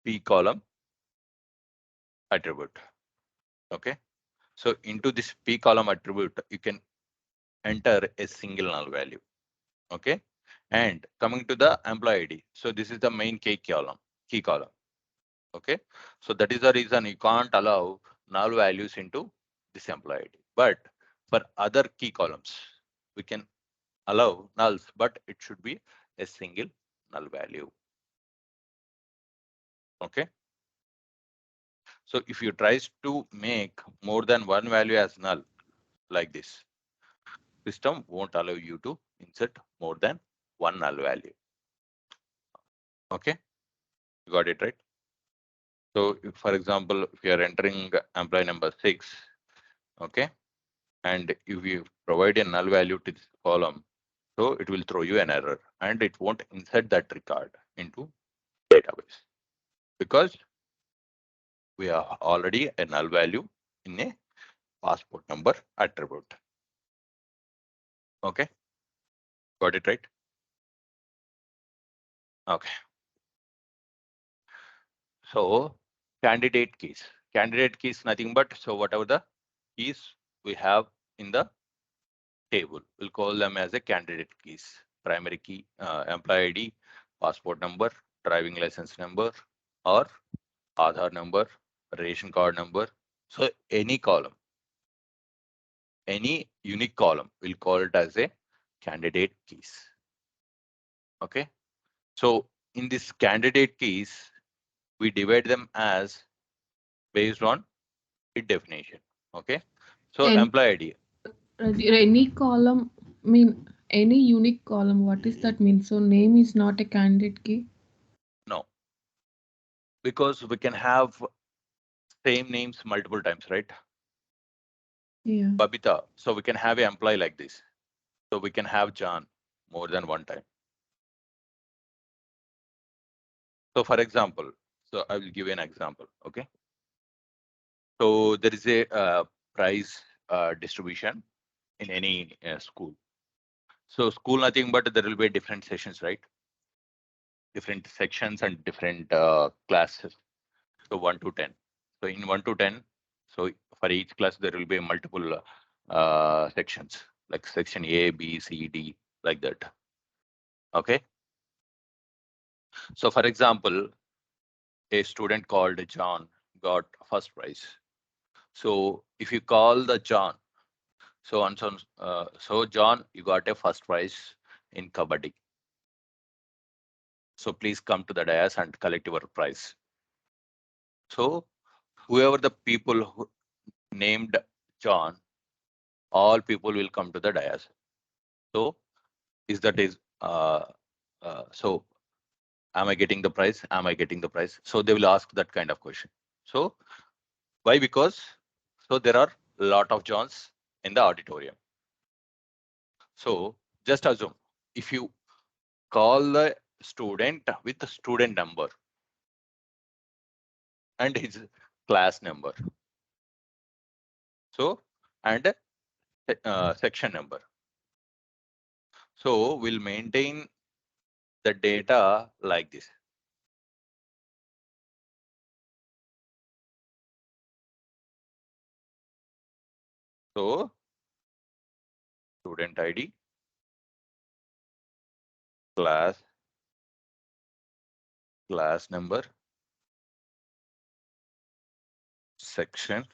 P column attribute. Okay. So into this P column attribute, you can enter a single null value. Okay. And coming to the employee ID. So this is the main key column. Okay. So that is the reason you can't allow null values into this employee ID. But for other key columns, we can allow nulls, but it should be a single null value. Okay. So if you tries to make more than one value as null like this, system won't allow you to insert more than one null value. Okay, you got it right. So if, for example, if you are entering employee number 6, okay, and if you provide a null value to this column, so it will throw you an error and it won't insert that record into database because we have already a null value in a passport number attribute. Okay, got it right. Okay, so candidate keys. Candidate keys nothing but so whatever the keys we have in the table, we'll call them as a candidate keys. Primary key, employee ID, passport number, driving license number, or Aadhaar number, ration card number. So any column, any unique column, we'll call it as a candidate keys. Okay. So in this candidate keys, we divide them as based on its definition. Okay. So And employee ID. any column, mean any unique column, what does that mean? So name is not a candidate key? No, because we can have same names multiple times, right? Yeah. Babita. So we can have an employee like this. So we can have John more than one time. So for example, so I will give you an example. Okay. So there is a prize distribution in any school. So school nothing but there will be different sessions, right? Different sections and different classes. So 1 to 10. So in 1 to 10, so for each class there will be multiple sections like section A, B, C, D, like that. Okay. So for example, a student called John got first prize. So if you call the John, so on so John, you got a first prize in Kabaddi. So please come to the dais and collect your prize. So whoever the people who named John, all people will come to the dais. So so am I getting the prize? Am I getting the prize? So they will ask that kind of question. So why? Because so there are a lot of Johns in the auditorium. So just assume if you call the student with the student number and his class number. So and section number. So we'll maintain the data like this. So student ID, class number, section,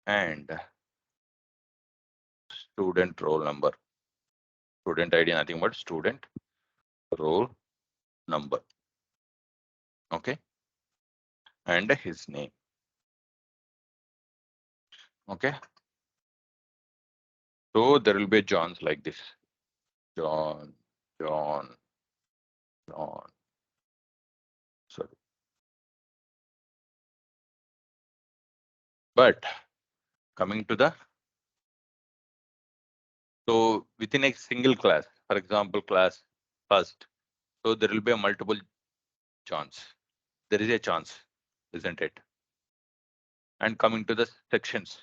and student roll number. Student ID nothing but student roll number. Okay. And his name. Okay. So there will be Johns like this. John. Sorry. But coming to the, so within a single class, for example, class first, so there will be a multiple Johns. There is a chance, isn't it? And coming to the sections,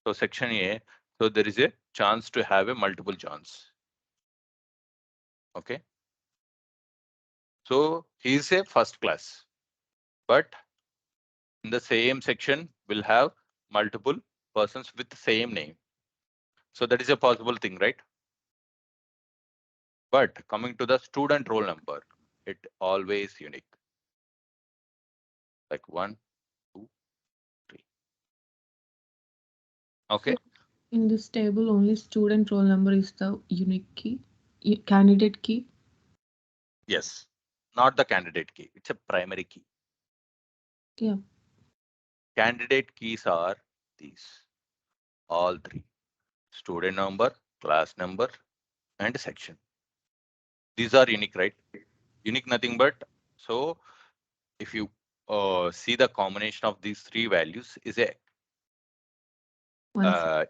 so section A, so there is a chance to have a multiple Johns. Okay. So he is a first class, but in the same section will have multiple persons with the same name. So that is a possible thing, right? But coming to the student roll number, it always unique. Like 1, 2, 3. Okay. So in this table, only student roll number is the unique key, candidate key. Yes. Not the candidate key. It's a primary key. Yeah. Candidate keys are these. All three. Student number, class number, and section. These are unique, right? Unique nothing but, so if you see the combination of these three values is a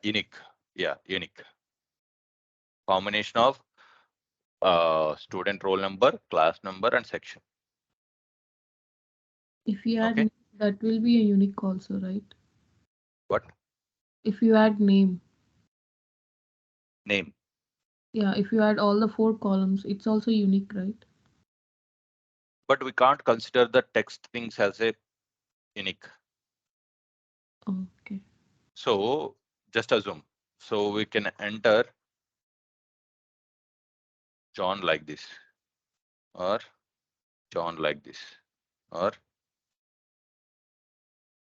unique. Yeah, unique combination of student roll number, class number, and section. If you add Okay. that will be a unique also, right? What? If you add name. Name. Yeah, if you add all the 4 columns, it's also unique, right? But we can't consider the text things as a unique. Okay. So just assume. So we can enter John like this, or John like this, or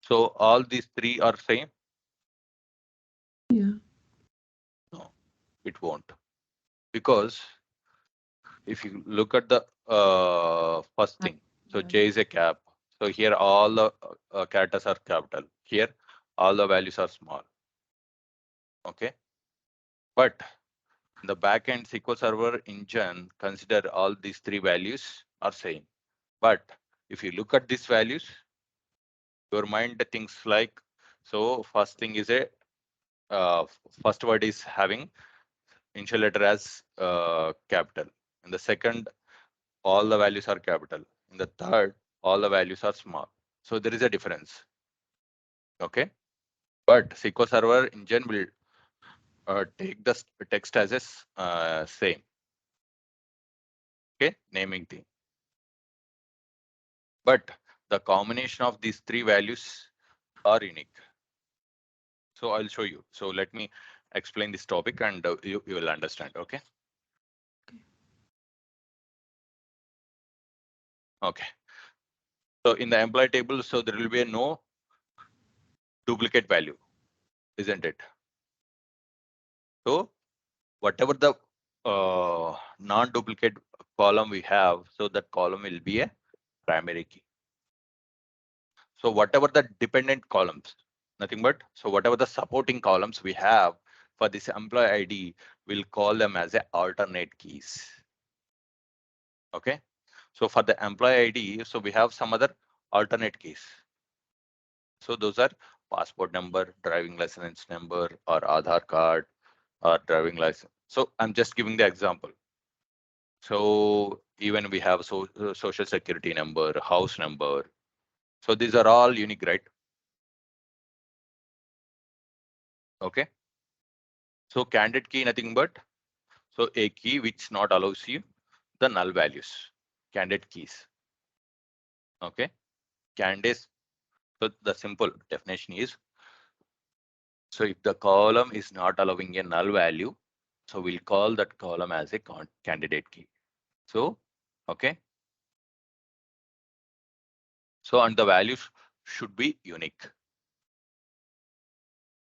so all these three are same. Yeah. No, it won't, because if you look at the first thing, so J is a cap. So here all the characters are capital. Here all the values are small. Okay, but the backend SQL Server engine consider all these three values are same. But if you look at these values, your mind thinks like, so first thing is a first word is having initial letter as capital. In the second, all the values are capital. In the third, all the values are small. So there is a difference. Okay, but SQL Server engine will take the text as a same. Okay, naming thing. But the combination of these three values are unique. So I'll show you. So let me explain this topic, and you will understand. Okay. Okay. So in the employee table, so there will be a no duplicate value, isn't it? So whatever the non-duplicate column we have, so that column will be a primary key. So whatever the dependent columns, nothing but, so whatever the supporting columns we have for this employee ID, we'll call them as a alternate keys. Okay. So for the employee ID, so we have some other alternate keys. So those are passport number, driving license number, or Aadhaar card, or driving license. So I'm just giving the example. So even we have social security number, house number. So these are all unique, right? Okay. So candidate key, nothing but, so a key which not allows you the null values, candidate keys. Okay. Candidates. So the simple definition is, so if the column is not allowing a null value, so we'll call that column as a candidate key. So, okay. So, and the values should be unique.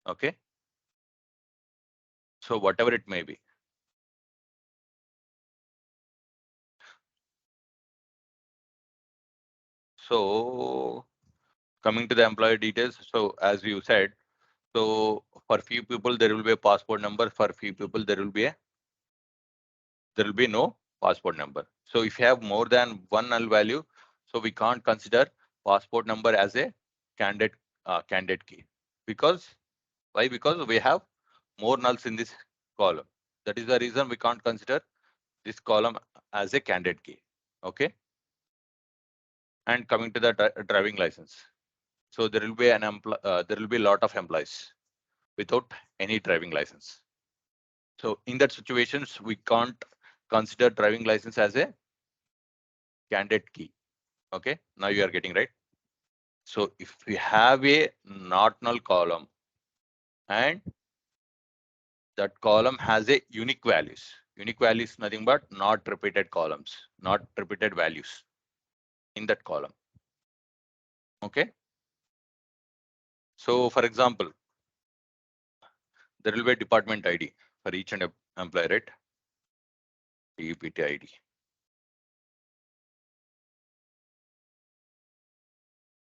Okay. So whatever it may be. So coming to the employee details. So as you said, so for few people, there will be a passport number. For few people, there will be no passport number. So if you have more than one null value, so we can't consider passport number as a candidate key. Because why? Because we have more nulls in this column. That is the reason we can't consider this column as a candidate key. Okay. And coming to the driving license. So there will be there will be a lot of employees without any driving license. So in that situations, we can't consider driving license as a candidate key. Okay, now you are getting right. So if we have a not null column and that column has a unique values. Unique values nothing but not repeated columns, not repeated values in that column. Okay. So for example, there will be a department ID for each and employee, right? DPT ID.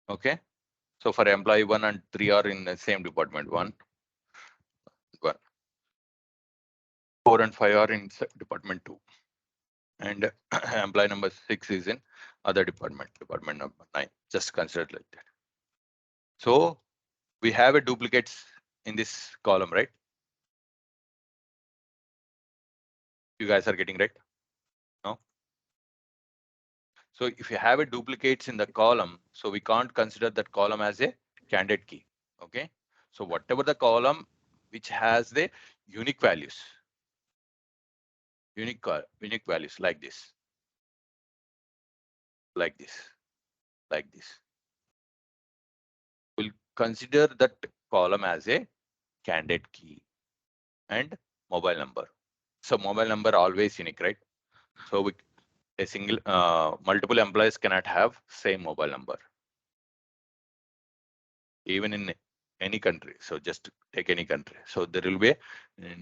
Okay. So for employee 1 and 3 are in the same department, one. 4 and 5 are in department 2, and employee number 6 is in other department, department number 9. Just consider it like that. So we have a duplicates in this column, right? You guys are getting right? No? So if you have a duplicates in the column, so we can't consider that column as a candidate key. Okay. So whatever the column which has the unique values, unique values like this, like this, like this, we'll consider that column as a candidate key and mobile number. So mobile number always unique, right? So we a single multiple employees cannot have same mobile number, even in any country. So just take any country. So there will be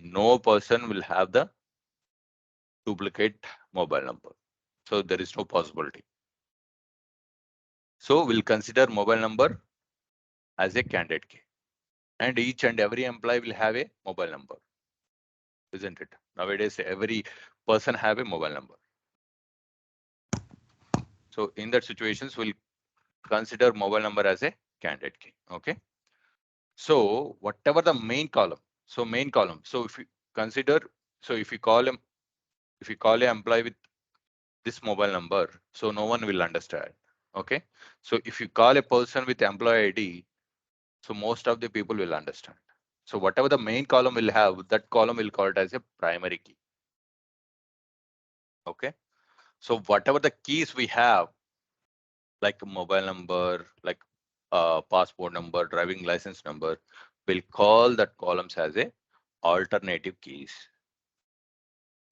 no person will have the duplicate mobile number. So there is no possibility. So we'll consider mobile number as a candidate key, and each and every employee will have a mobile number, isn't it? Nowadays, every person have a mobile number. So in that situations, we'll consider mobile number as a candidate key. Okay. So whatever the main column, so main column. So if you consider, so if you call him, if you call an employee with this mobile number, so no one will understand. Okay. So if you call a person with employee ID, so most of the people will understand. So whatever the main column will have, that column will call it as a primary key. Okay. So whatever the keys we have, like mobile number, like passport number, driving license number, we'll call that columns as a alternative keys.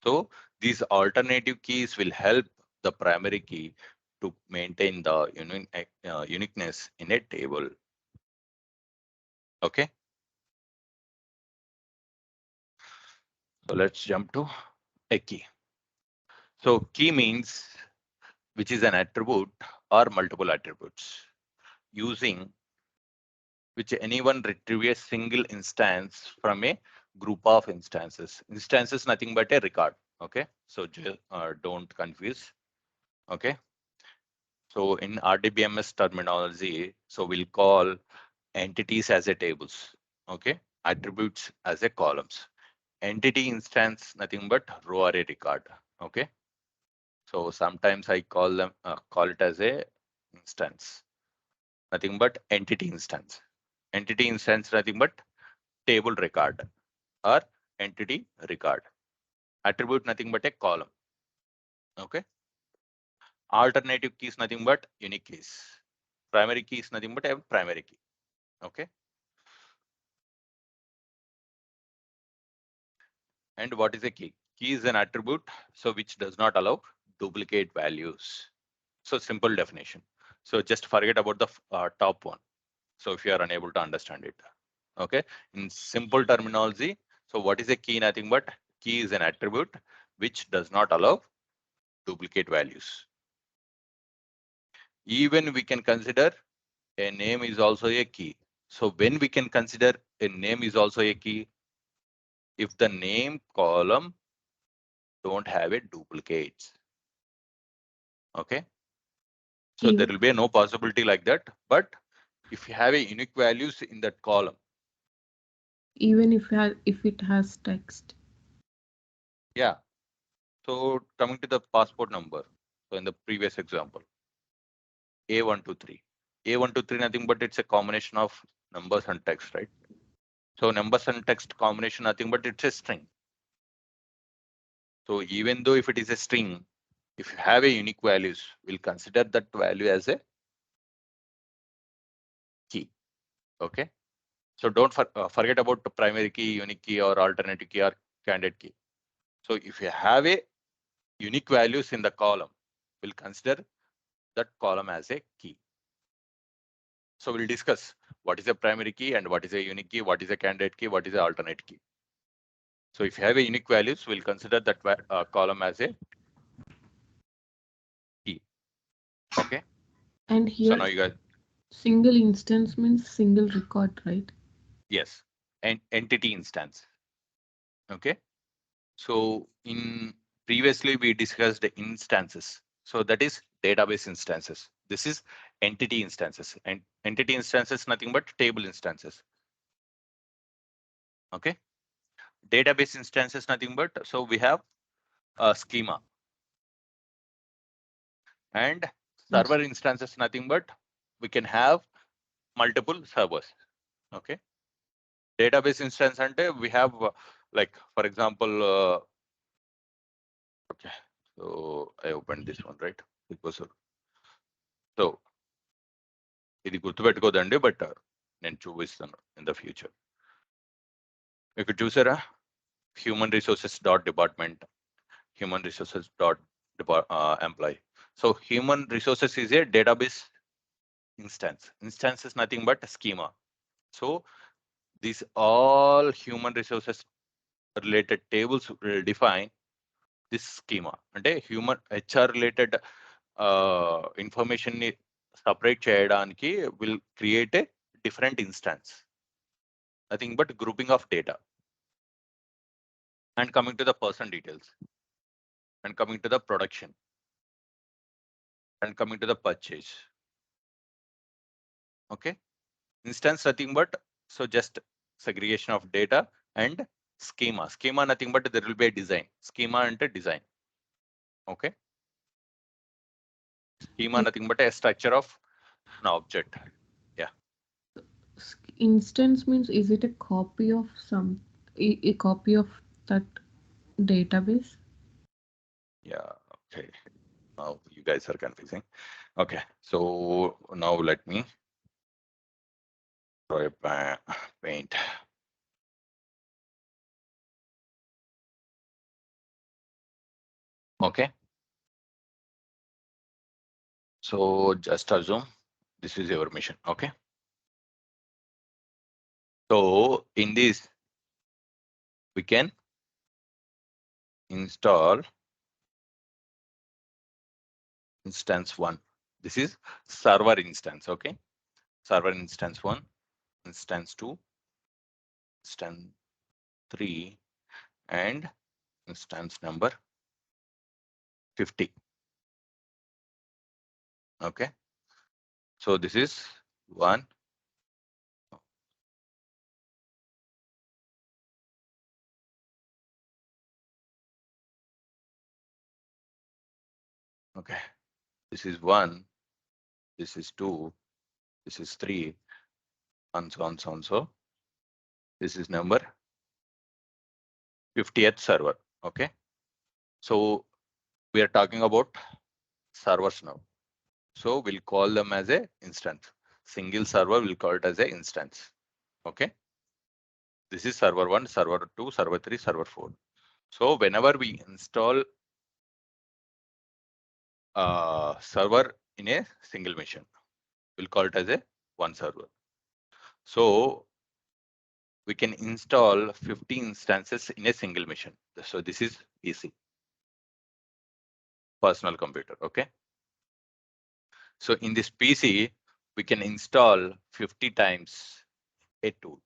So these alternative keys will help the primary key to maintain the uniqueness in a table. Okay. So let's jump to a key. So key means which is an attribute or multiple attributes using which anyone retrieve a single instance from a group of instances. Instances nothing but a record. Okay. So don't confuse. Okay. So in RDBMS terminology, so we'll call entities as a tables. Okay. Attributes as a columns. Entity instance nothing but row or a record. Okay. So sometimes I call them call it as a instance, nothing but entity instance. Entity instance nothing but table record or entity record. Attribute nothing but a column. Okay. Alternative key is nothing but unique keys. Primary key is nothing but a primary key. Okay. And what is a key? Key is an attribute, so which does not allow duplicate values. So simple definition. So just forget about the top one. So if you are unable to understand it. Okay. In simple terminology, so what is a key? Nothing but key is an attribute which does not allow duplicate values. Even we can consider a name is also a key. So when we can consider a name is also a key, if the name column don't have a duplicates. Okay. So there will be no possibility like that. But if you have a unique values in that column, even if it has text. yeah. So coming to the passport number. So in the previous example, A123. A123 nothing but it's a combination of numbers and text, right? So numbers and text combination nothing but it's a string. So even though if it is a string, if you have a unique values, we'll consider that value as a key. Okay. So don't forget about the primary key, unique key, or alternative key or candidate key. So if you have a unique values in the column, we'll consider that column as a key. So we'll discuss what is a primary key and what is a unique key, what is a candidate key, what is an alternate key. So if you have a unique values, we'll consider that column as a key. Okay. And So here, now you guys, single instance means single record, right? yes, and entity instance. Okay. So in previously we discussed the instances. So that is database instances. This is entity instances, and entity instances nothing but table instances. Okay. Database instances nothing but, so we have a schema, and server instances nothing but we can have multiple servers. Okay. Database instance ante we have like for example okay, so I opened this one, right? Because so ఇది గుర్తుపెట్టుకోదండి, but నేను చూపిస్తాను in the future. ఇక్కడ చూసారా, human resources dot department, human resources dot employee. So human resources is a database instance. Instance is nothing but a schema. So these all human resources related tables will define this schema. అంటే human HR related information ని separate చేయడానికి will create a different instance, nothing but grouping of data. And coming to the person details, and coming to the production, and coming to the purchase. Okay, instance nothing but, so just segregation of data, and schema. Schema nothing but there will be a design. Schema and a design. Okay. Schema nothing but a structure of an object. Yeah. Instance means, is it a copy of a copy of that database? Yeah. Okay. Now you guys are confusing. Okay. So now let me draw a paint. Okay. So just assume this is your mission. Okay. So in this, we can install instance 1. This is server instance. Okay. Server instance 1, instance 2, instance 3, and instance number 50. Okay. So this is 1. Okay. This is 1. This is 2. This is 3. And so on, so on, so. This is number 50th server. Okay. So we are talking about servers now. So we'll call them as a instance. Single server, we'll call it as a instance. Okay. This is server 1, server 2, server 3, server 4. So whenever we install server in a single machine, we'll call it as a one server. So we can install 50 instances in a single machine. So this is PC, personal computer. Okay. So in this PC, we can install 50 times a tool.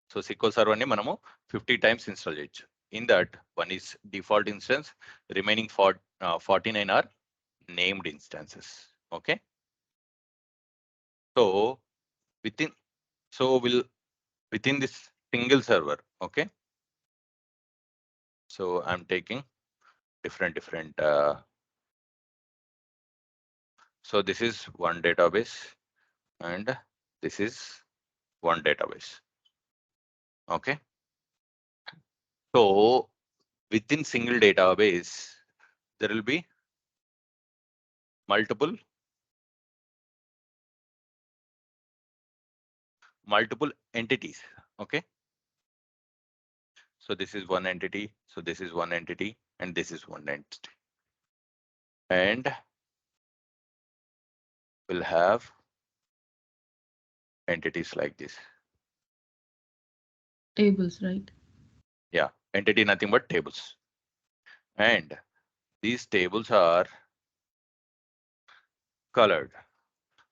So SQL Server ni manamu 50 times install cheyochu. In that, one is default instance, remaining 49 are named instances. Okay. So within this single server. Okay. So I'm taking different. So this is one database, and this is one database. Okay. So within single database, there will be multiple entities. Okay. So this is one entity. So this is one entity, and this is one entity. And we'll have entities like this. Tables, right? Yeah, entity nothing but tables. And these tables are colored.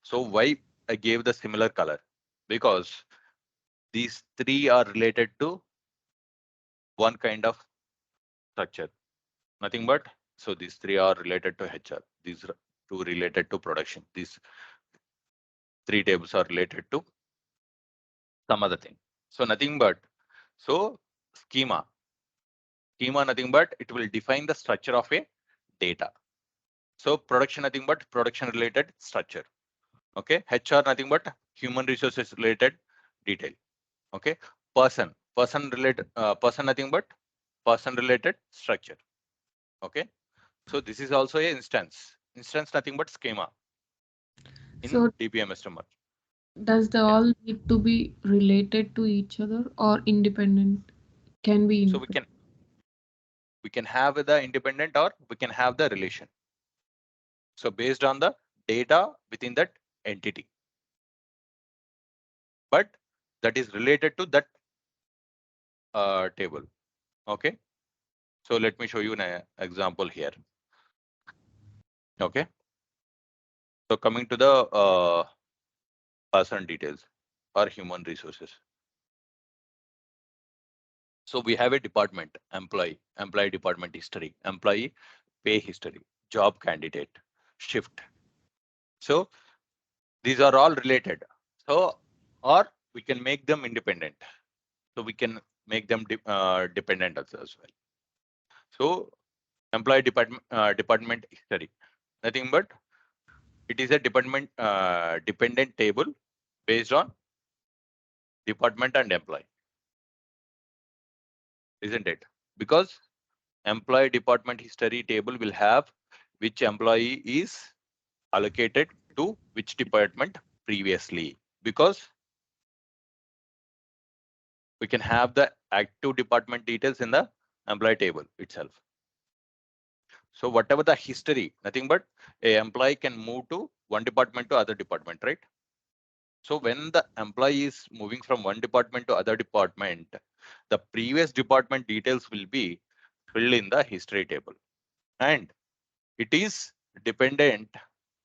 So why I gave the similar color? Because these three are related to one kind of structure, nothing but, so these three are related to HR, these two related to production, these three tables are related to some other thing. So nothing but, so schema nothing but it will define the structure of a data. So production nothing but production related structure. Okay, HR nothing but human resources related detail. Okay, person related person nothing but person related structure. Okay, so this is also a instance nothing but schema in So DPM estimate. does they Yeah. all need to be related to each other or independent? Can be So independent. we can have the independent or we can have the relation. So based on the data within that entity, but that is related to that table. Okay, so let me show you an example here. Okay, so coming to the person details or human resources. So we have a department, employee department history, employee pay history, job candidate, shift. So these are all related. So, or we can make them independent. So we can make them dependent as well. So employee department history, nothing but it is a department dependent table based on department and employee, isn't it? Because employee department history table will have which employee is allocated to which department previously, because we can have the active department details in the employee table itself. So whatever the history, nothing but a employee can move to one department to other department, right? So when the employee is moving from one department to other department, the previous department details will be filled in the history table, and it is dependent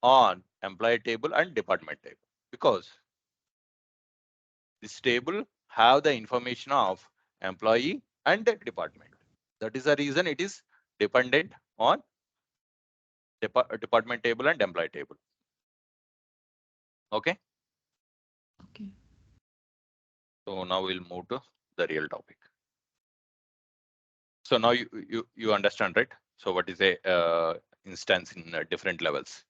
on employee table and department table, because this table have the information of employee and the department. That is the reason it is dependent on department table and employee table. Okay. Okay. So now we'll move to the real topic. So now you understand, right? So what is a instance in different levels?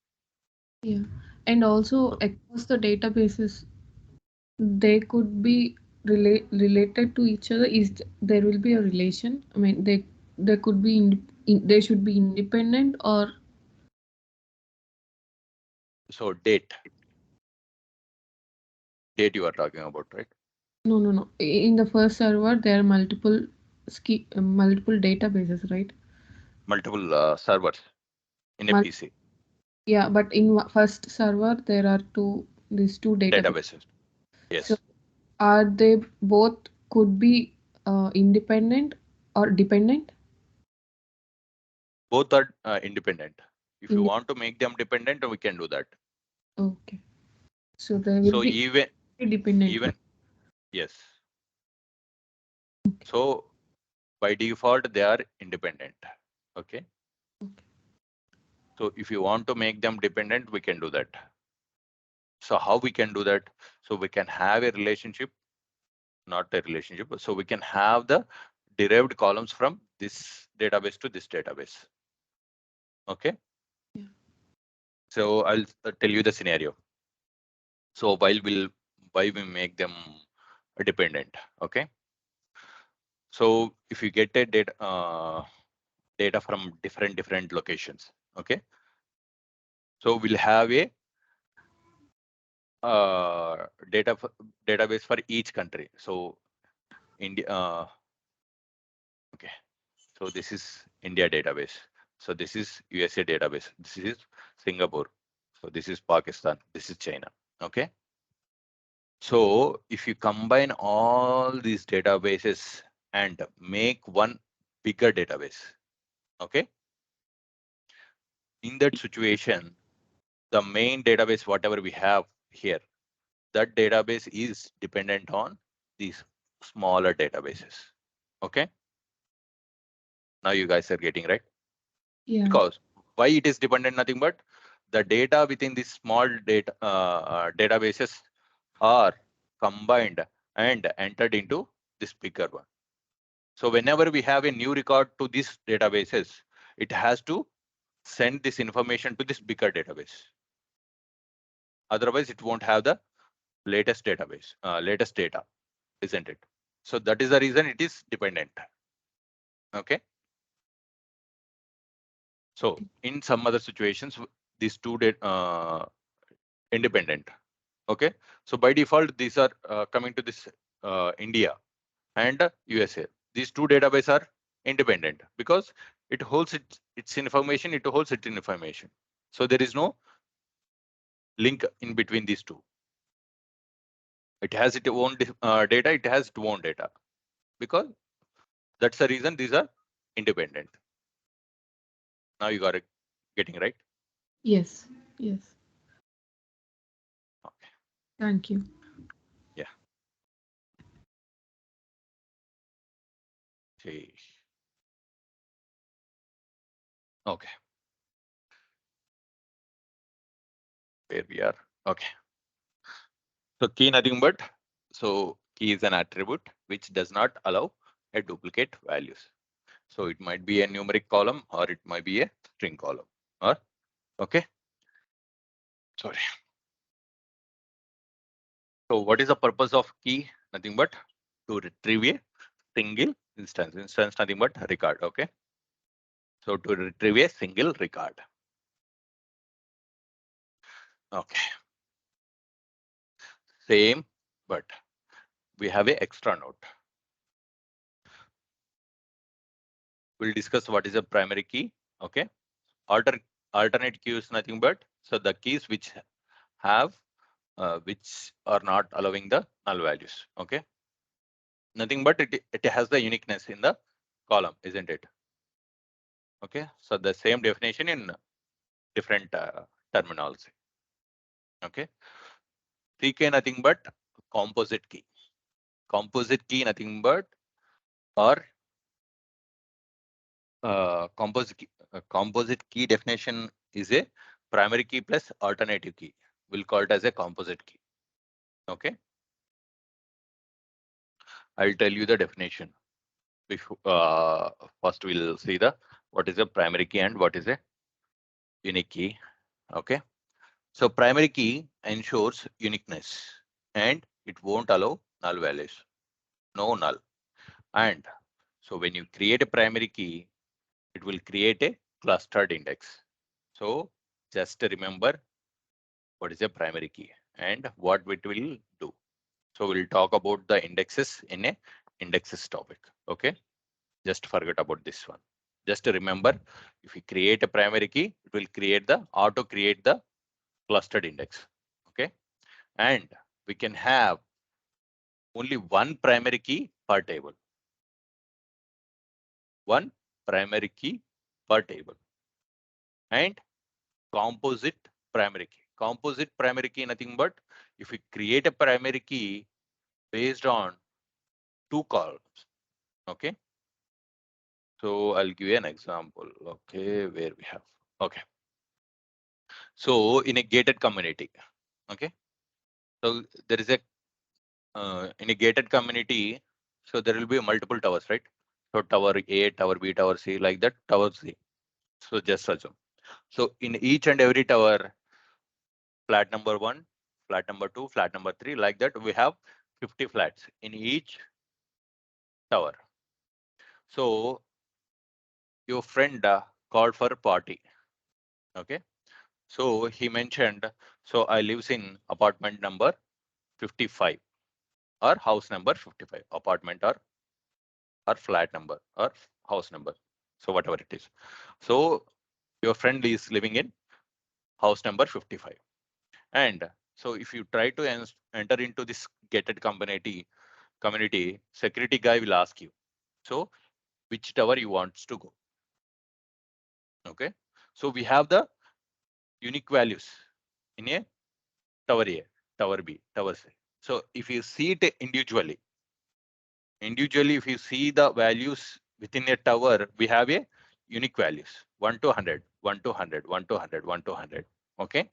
Yeah. And also across the databases, they could be related to each other. There will be a relation? I mean, they could be they should be independent or So date you are talking about, right? no. In the first server, there are multiple databases, right? Multiple servers in a Mul- PC yeah, but in first server, there are these two databases. databases. So Yes, are they both could be independent or dependent? both are independent. If you Inde- want to make them dependent, we can do that. okay. So there will So be dependent. even yes. So by default they are independent. Okay. Okay. So if you want to make them dependent, we can do that. So how we can do that? So we can have a relationship, not a relationship. So we can have the derived columns from this database to this database. Okay. Yeah. So I'll tell you the scenario. So why we make them dependent. Okay. So if you get a data from different locations. Okay. So we'll have a database for each country. So India. Okay. So this is India database. So this is USA database. This is Singapore. So this is Pakistan. This is China. Okay. So if you combine all these databases and make one bigger database, okay, in that situation, the main database, whatever we have here, that database is dependent on these smaller databases. Okay. Now you guys are getting right. Yeah. Because why it is dependent? Nothing but the data within these small data databases are combined and entered into this bigger one. So whenever we have a new record to these databases, it has to send this information to this bigger database. Otherwise, it won't have the latest database, latest data, isn't it? So that is the reason it is dependent. Okay. So in some other situations, these two independent. Okay. So by default, these are coming to this India and USA. These two databases are independent because it holds its information, it holds its information. So there is no link in between these two. It has its own data, it has its own data, because that's the reason these are independent. Now you got it getting right. Yes. Yes. Okay. Thank you. Yeah. See. Okay. Where we are. Okay. So key nothing but, so key is an attribute which does not allow a duplicate values. So it might be a numeric column or it might be a string column. Or okay. Sorry. So what is the purpose of key? Nothing but to retrieve a single instance. Instance nothing but record. Okay. So to retrieve a single record. Okay. Same, but we have a extra note. We'll discuss what is a primary key. Okay. Alternate key is nothing but, so the keys which have which are not allowing the null values. Okay. Nothing but it has the uniqueness in the column, isn't it? Okay. So the same definition in different terminology. Okay. CK nothing but composite key. Composite key nothing but, or composite key definition is a primary key plus alternative key. We'll call it as a composite key. Okay. I'll tell you the definition. Before, first we'll see the what is a primary key and what is a unique key. Okay. So primary key ensures uniqueness and it won't allow null values. No null. And so when you create a primary key, it will create a clustered index. So just remember what is a primary key and what it will do. So we'll talk about the indexes in a indexes topic. Okay. Just forget about this one. Just remember, if you create a primary key, it will create the auto create the clustered index. Okay. And we can have only one primary key per table. One primary key per table. And composite primary key. Composite primary key nothing but if we create a primary key based on two columns. Okay. So I'll give you an example. Okay, where we have. Okay. So in a gated community. Okay. So there is a in a gated community. So there will be multiple towers, right? So tower A, tower B, tower C, like that, tower C. So just assume. So in each and every tower, flat number 1, flat number 2, flat number 3, like that, we have 50 flats in each tower. So your friend called for a party. Okay. So he mentioned, so I lives in apartment number 55 or house number 55, apartment or flat number or house number. So whatever it is. So your friend is living in house number 55. And so if you try to enter into this gated community, security guy will ask you, so which tower you wants to go. Okay. So we have the unique values in a tower A, tower B, tower C. So if you see it individually, if you see the values within a tower, we have a unique values 1 to 100, 1 to 100, 1 to 100, 1 to 100. Okay.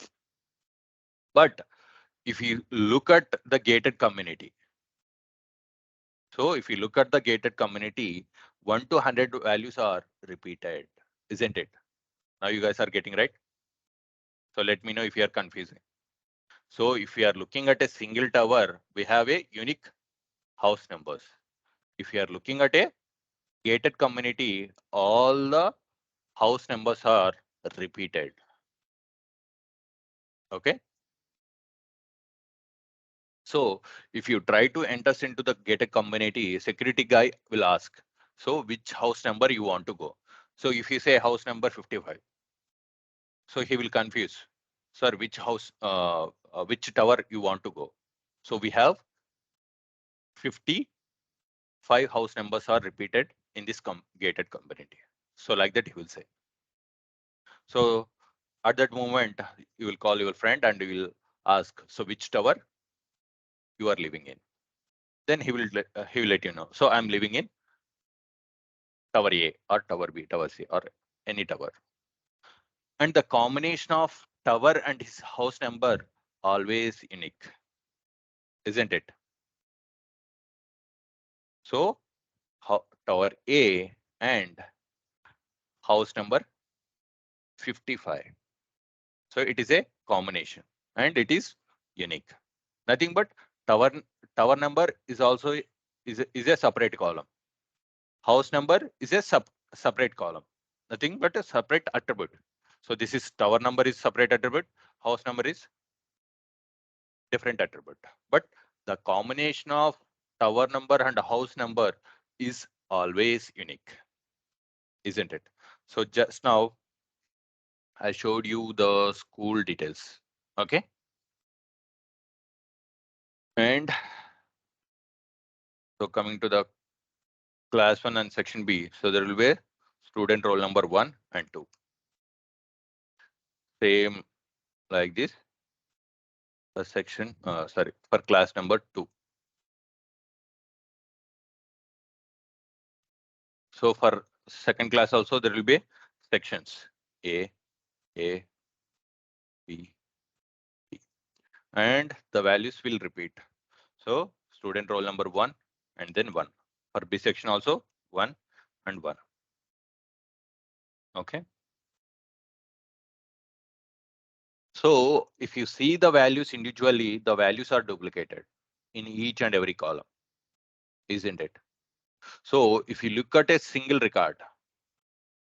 But if you look at the gated community, so if you look at the gated community, 1 to 100 values are repeated, isn't it? Now you guys are getting right. So let me know if you are confusing. So if we are looking at a single tower, we have a unique house numbers. If you are looking at a gated community, all the house numbers are repeated. Okay. So if you try to enter into the gated community, security guy will ask, so which house number you want to go? So if you say house number 55, so he will confuse, sir, which tower you want to go? So we have 55 house numbers are repeated in this gated community. So like that he will say. So at that moment, you will call your friend and you will ask, so which tower you are living in? Then he will let you know. So I'm living in tower A or tower B, tower C, or any tower. And the combination of tower and his house number always unique, isn't it? So tower A and house number 55. So it is a combination and it is unique. Nothing but tower tower number is also is a separate column. House number is a separate column. Nothing but a separate attribute. So this is tower number is separate attribute. House number is different attribute. But the combination of tower number and house number is always unique, isn't it? So just now I showed you the school details. Okay. And so coming to the class 1 and section B, so there will be student roll number 1 and 2. Same like this. The section, sorry, for class number 2. So for second class also there will be sections A, B, B, and the values will repeat. So student roll number 1 and then 1. For B section also 1 and 1. Okay. So if you see the values individually, the values are duplicated in each and every column, isn't it? So if you look at a single record,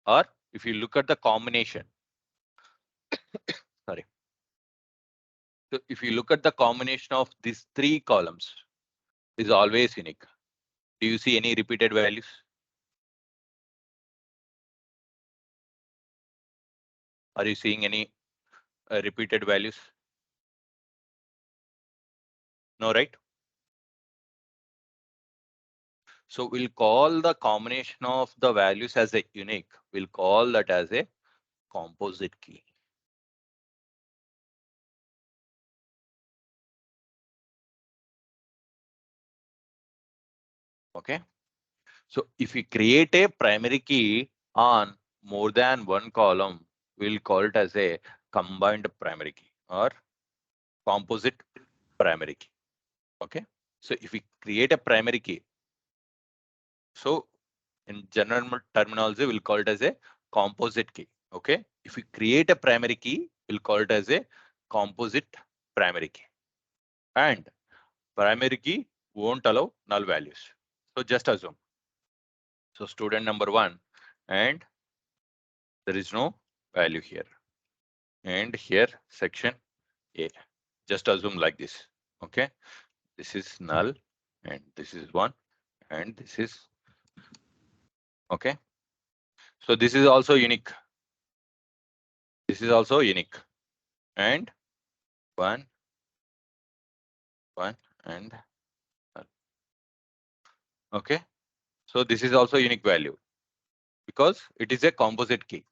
or if you look at the combination, sorry. So if you look at the combination of these 3 columns is always unique. Do you see any repeated values? Are you seeing any repeated values? No, right? So we'll call the combination of the values as a unique. We'll call that as a composite key. Okay. So if we create a primary key on more than one column, we'll call it as a combined primary key or composite primary key. Okay. So if we create a primary key, so in general terminology, we'll call it as a composite key. Okay. If we create a primary key, we'll call it as a composite primary key. And primary key won't allow null values. So just assume. So student number 1 and there is no value here. And here section A. Just assume like this. Okay. This is null and this is 1 and this is okay. So this is also unique. This is also unique. And 1, 1 and null. Okay. So this is also unique value because it is a composite key.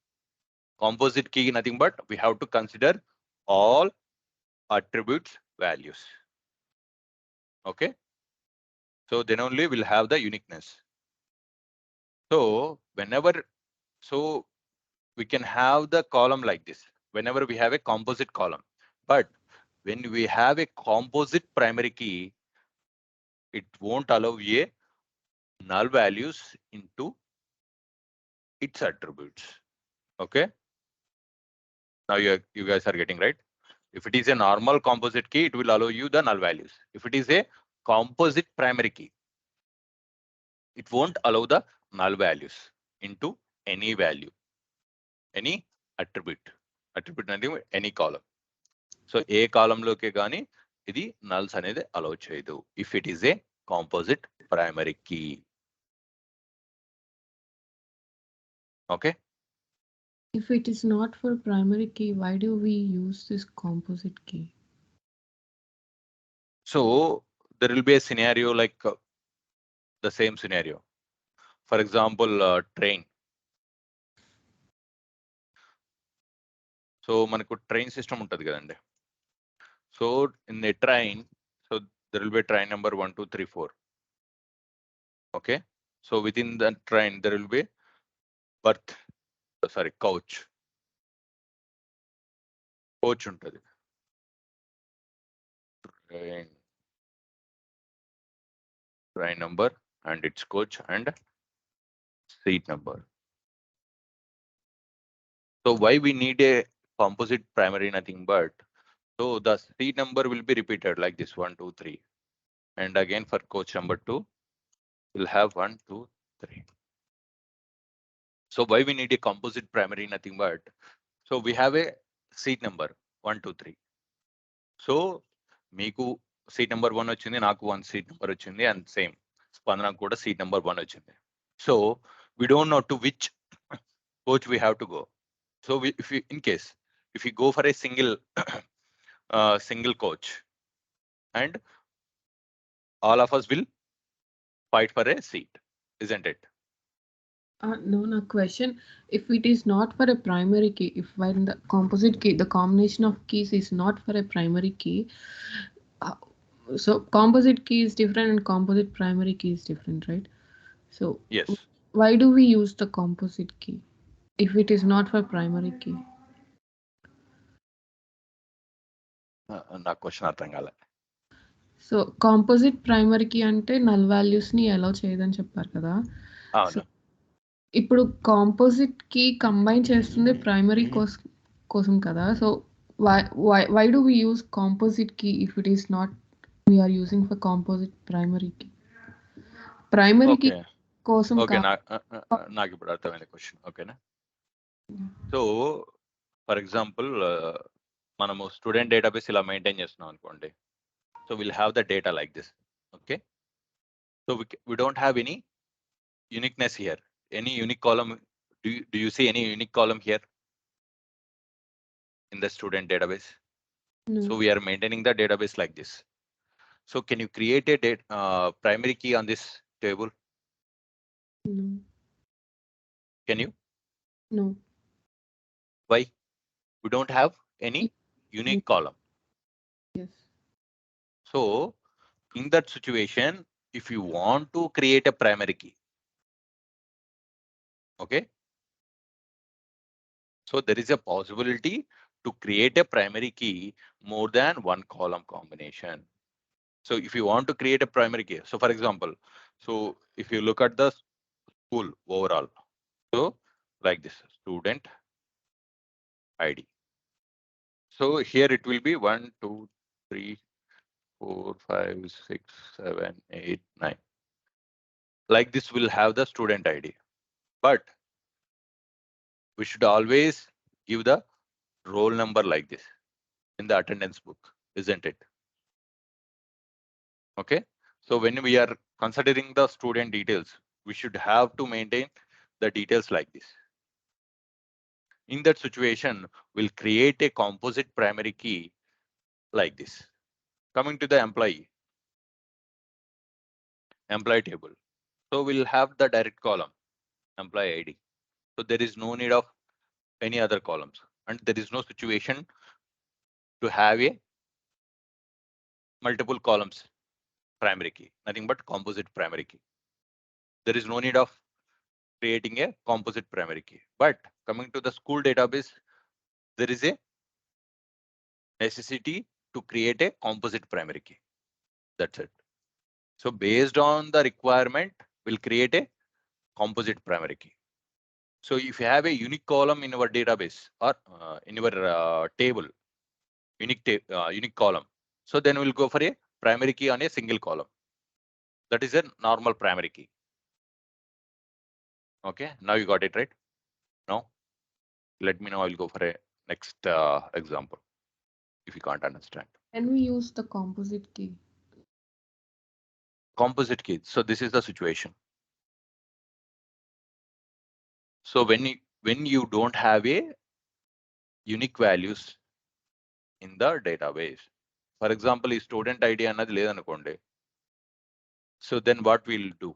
Composite key nothing but we have to consider all attributes values. Okay. So then only we'll have the uniqueness. So we can have the column like this whenever we have a composite column. But when we have a composite primary key, it won't allow a null values into its attributes. Okay. Now you guys are getting right. If it is a normal composite key, it will allow you the null values. If it is a composite primary key, it won't allow the null values into any value, any attribute. Attribute అంటే any column. So ఏ column లోకే కానీ ఇది నల్స్ అనేది allow చేయదు if it is a composite primary key. Okay. If it is not for primary key, why do we use this composite key? So there will be a scenario like the same scenario. For example, train. So మనకు train system ఉంటది కదండి. So in a train, so there will be a train number 1, 2, 3, 4. Okay. So within the train there will be coach ఉంటది. Train number and its coach and seat number. So why we need a composite primary? Nothing but so the seat number will be repeated like this 1, 2, 3, and again for coach number 2 we'll have 1, 2, 3. So why we need a composite primary? Nothing but so we have a seat number 1, 2, 3. So మీకు seat number 1 వచ్చింది, నాకు 1 seat number వచ్చింది, and same స్పందనకు కూడా seat number 1 వచ్చింది. So we don't know to which coach we have to go. So if you go for a single coach, and all of us will fight for a seat, isn't it? No, no question. If it is not for a primary key, if when the composite key, the combination of keys is not for a primary key, so composite key is different and composite primary key is different, right? So Yes. why do we use the composite key if it is not for primary key? నాకు question అర్థం కాలే. So composite primary key అంటే null values ని allow చేయదని చెప్పారు కదా. అవును. ఇప్పుడు composite key combine చేస్తుంది ప్రైమరీ కోసం కదా. So why do we use composite key if it is not we are using for composite primary key? Primary key కోసం ఓకే, నాకు ఇప్పుడు అర్థమైంది క్వశ్చన్. ఓకేనా. సో ఫర్ ఎగ్జాంపుల్ మనము స్టూడెంట్ డేటాబేస్ ఇలా మెయింటైన్ చేస్తున్నాం అనుకోండి. So will have the data like this. Okay. So we don't have any uniqueness here, any unique column. Do you see any unique column here in the student database? No. So we are maintaining the database like this. So can you create a primary key on this table? No. Can you? No. Why? We don't have any unique column. Yes. So in that situation, if you want to create a primary key, okay, so there is a possibility to create a primary key more than one column combination. So if you want to create a primary key, so for example, so if you look at the school overall, so like this student ID. So here it will be 1, 2, 3, 4, 5, 6, 7, 8, 9. Like this will have the student ID, but we should always give the roll number like this in the attendance book, isn't it? Okay. So when we are considering the student details, we should have to maintain the details like this. In that situation, we'll create a composite primary key like this. Coming to the employee table. So we'll have the direct column, employee ID. So there is no need of any other columns, and there is no situation to have a multiple columns primary key, nothing but composite primary key. There is no need of creating a composite primary key. But coming to the school database, there is a necessity to create a composite primary key. That's it. So based on the requirement, we'll create a composite primary key. So if you have a unique column in our database or in your table, unique column, so then we'll go for a primary key on a single column. That is a normal primary key. Okay, now you got it right. Now let me know. I'll go for a next example if you can't understand. Can we use the composite key? Composite key. So this is the situation. So when you don't have a unique values in the database, for example, ఈ student ID అన్నది లేదనుకోండి. So then what we'll do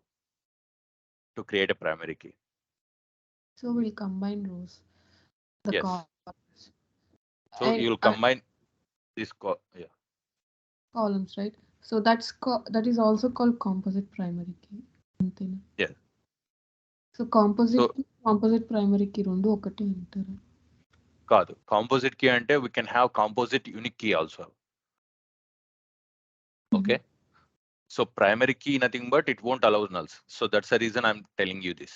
to create a primary key? So we'll combine rows. The Yes. columns. So And, you'll combine this columns, right? So that is also called composite primary key. అంతేనా? Yes. So composite So key, composite primary key రెండు ఒకటే అంటారు. కాదు, composite key అంటే we can have composite unique key also. Okay. So primary key nothing but it won't allow nulls. So that's the reason I'm telling you this.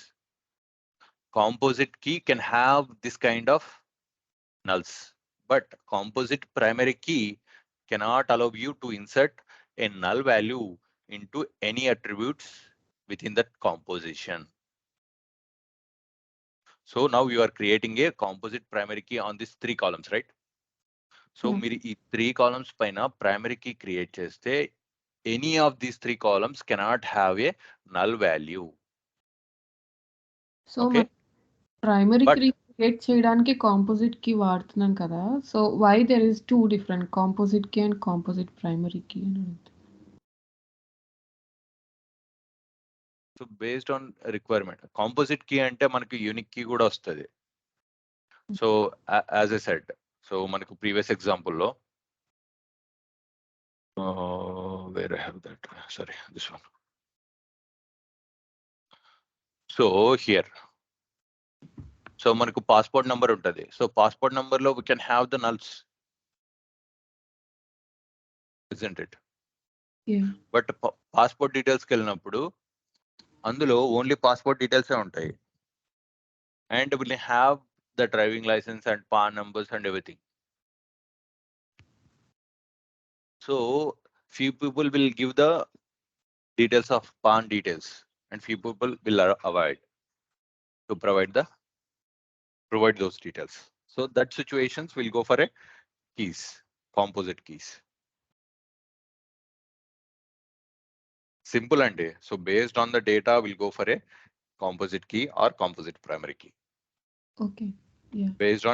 Composite key can have this kind of nulls, but composite primary key cannot allow you to insert a null value into any attributes within that composition. So now you are creating a composite primary key on these 3 columns, right? So మీరు ఈ 3 columns పైన primary key create చేస్తే any of these 3 columns cannot have a null value. So Okay. Primary But key create చేయడానికి composite key వాడుతున్నాం కదా. So why there is 2 different composite key and composite primary key అని అడుగుతుంది. So based on requirement, composite key అంటే మనకి unique key కూడా వస్తుంది. So as I said, so మనకు ప్రీవియస్ ఎగ్జాంపుల్లో where I have that, sorry this one. So here, so మనకు passport number ఉంటుంది. సో పాస్పోర్ట్ నెంబర్ లో we can have the nulls, isn't it? But passport డీటెయిల్స్కి వెళ్ళినప్పుడు అందులో ఓన్లీ పాస్పోర్ట్ డీటెయిల్సే ఉంటాయి, and will have the driving licence and PAN numbers and everything. So few people will give the details of PAN details and few people will avoid to provide those details. So that situations will go for a keys, composite keys. Simple and so based on the data we'll go for a composite key or composite primary key. Okay. Yeah. Based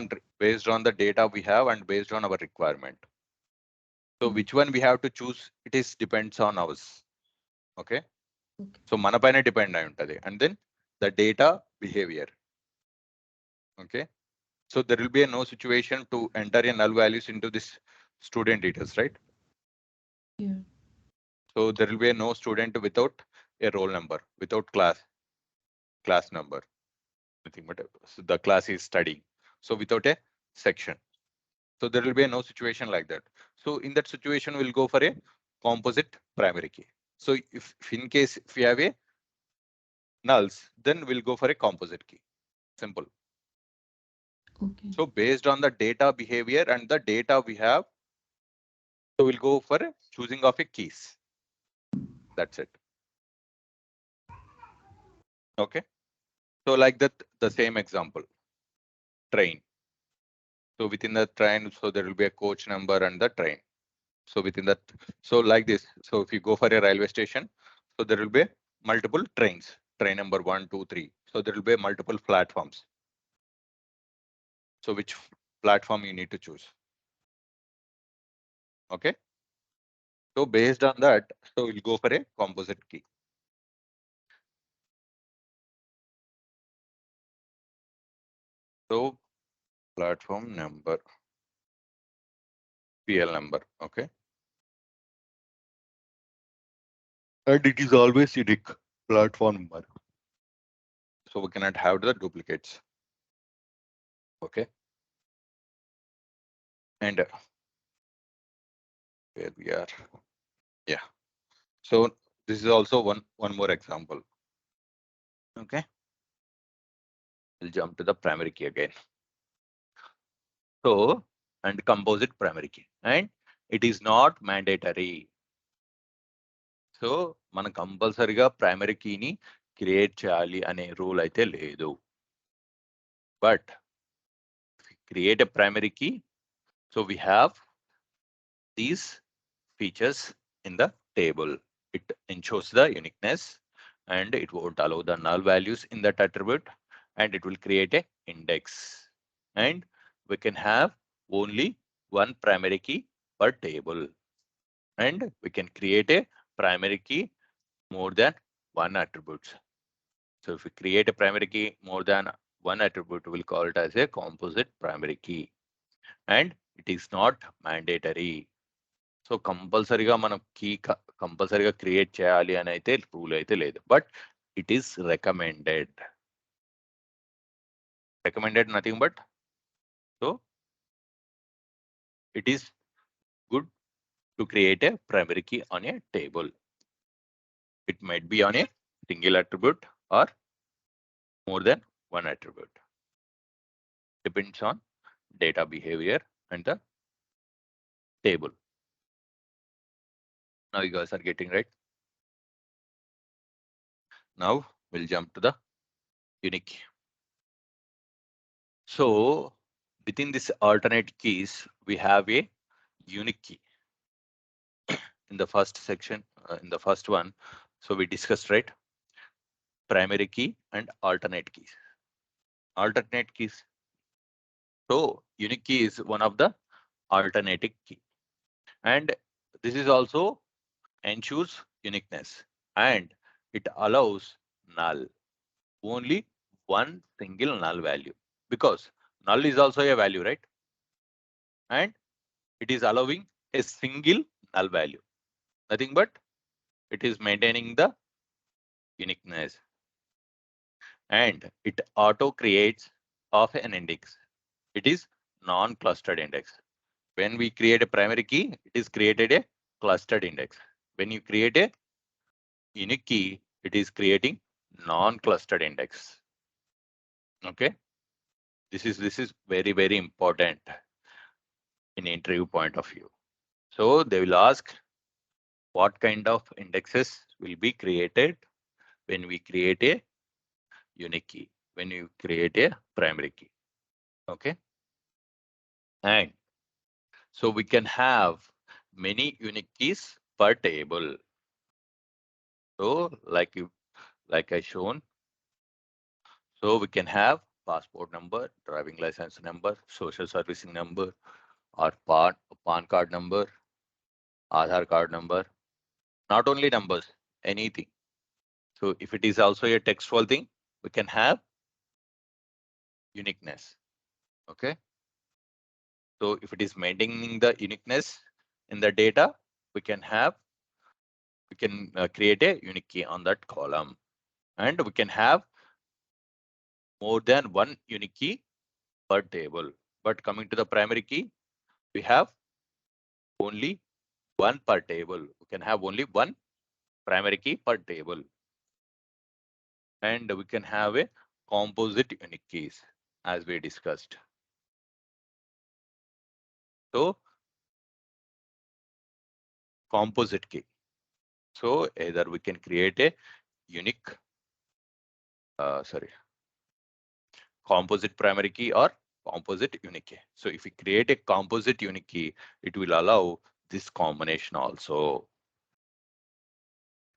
on the data we have and based on our requirement. So which one we have to choose, it is depends on ours. Okay. So మన పైన depend అయి ఉంటుంది, and then the data behavior. Okay. So there will be no situation to enter a null values into this student details, right? Yeah. So there will be no student without a roll number, without class number, nothing but so the class is studying. So without a section. So there will be no situation like that. So in that situation, we'll go for a composite primary key. So if in case if we have a nulls, then we'll go for a composite key. Simple. Okay. So based on the data behavior and the data we have, so we'll go for a choosing of a keys. That's it. Okay. So like that, the same example, train. So within the train, so there will be a coach number and the train. So within that, so like this. So if you go for a railway station, so there will be multiple trains, train number 1, 2, 3. So there will be multiple platforms. So which platform you need to choose? Okay. So based on that, so we'll go for a composite key. So platform number, PL number. Okay. And it is always unique platform number. So we cannot have the duplicates. Okay. And where we are. Yeah. So this is also one more example. Okay. We'll jump to the primary key again. So, and composite primary key, and it is not mandatory. So మనం కంపల్సరీగా primary కీని create చేయాలి అనే rule అయితే లేదు. But create a primary key, so we have these features in the table. It ensures the uniqueness and it won't allow the null values in that attribute, and it will create a index, and we can have only one primary key per table, and we can create a primary key more than one attributes. So if we create a primary key more than one attribute, we'll call it as a composite primary key, and it is not mandatory. So కంపల్సరీగా మనం key కంపల్సరీగా create చేయాలి అని అయితే rule అయితే లేదు, but it is recommended. Recommended nothing but, so it is good to create a primary key on a table. It might be on a single attribute or more than one attribute. Depends on data behavior and the table. Now you guys are getting right. Now we'll jump to the unique. So within this alternate keys, we have a unique key. In the first section, in the first one, so we discussed, right, primary key and alternate keys. Alternate keys. So unique key is one of the alternative key, and this is also ensures uniqueness, and it allows null, only one single null value, because null is also a value, right? And it is allowing a single null value, nothing but it is maintaining the uniqueness, and it auto creates of an index. It is non-clustered index. When we create a primary key, it is created a clustered index. When you create a unique key, it is creating non-clustered index. Okay, this is very important in interview point of view. So they will ask what kind of indexes will be created when we create a unique key, when you create a primary key. Okay, and so we can have many unique keys per table. So like I shown, so we can have passport number, driving license number, social servicing number, or PAN card number, Aadhaar card number. Not only numbers, anything. So if it is also a textual thing, we can have uniqueness. Okay. So if it is maintaining the uniqueness in the data, we can create a unique key on that column, and we can have more than one unique key per table. But coming to the primary key, we have only one per table. We can have only one primary key per table, and we can have a composite unique keys as we discussed. So composite key. So either we can create a unique, composite primary key or composite unique key. So if we create a composite unique key, it will allow this combination also.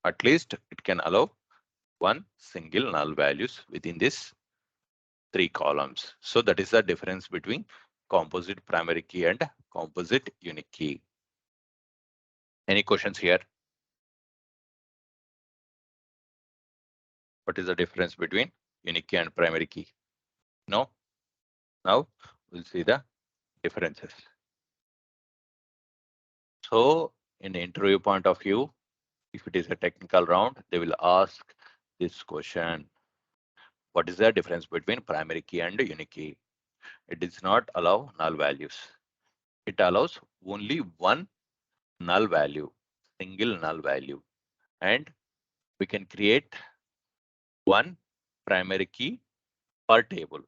At least it can allow one single null values within this 3 columns. So that is the difference between composite primary key and composite unique key. Any questions here? What is the difference between unique key and primary key? No? Now we'll see the differences. So in the interview point of view, if it is a technical round, they will ask this question. what is the difference between primary key and unique key? It does not allow null values. It allows only one null value, single null value, and we can create one primary key per table.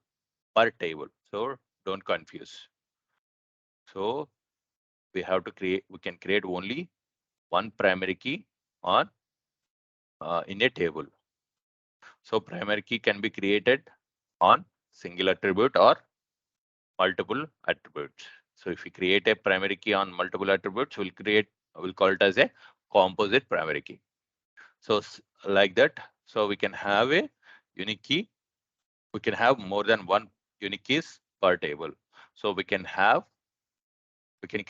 So don't confuse. So we can create only one primary key on in a table. So primary key can be created on single attribute or multiple attributes. So if we create a primary key on multiple attributes, we'll call it as a composite primary key. So like that, so we can have a unique key. We can have more than one unique keys per table. So we can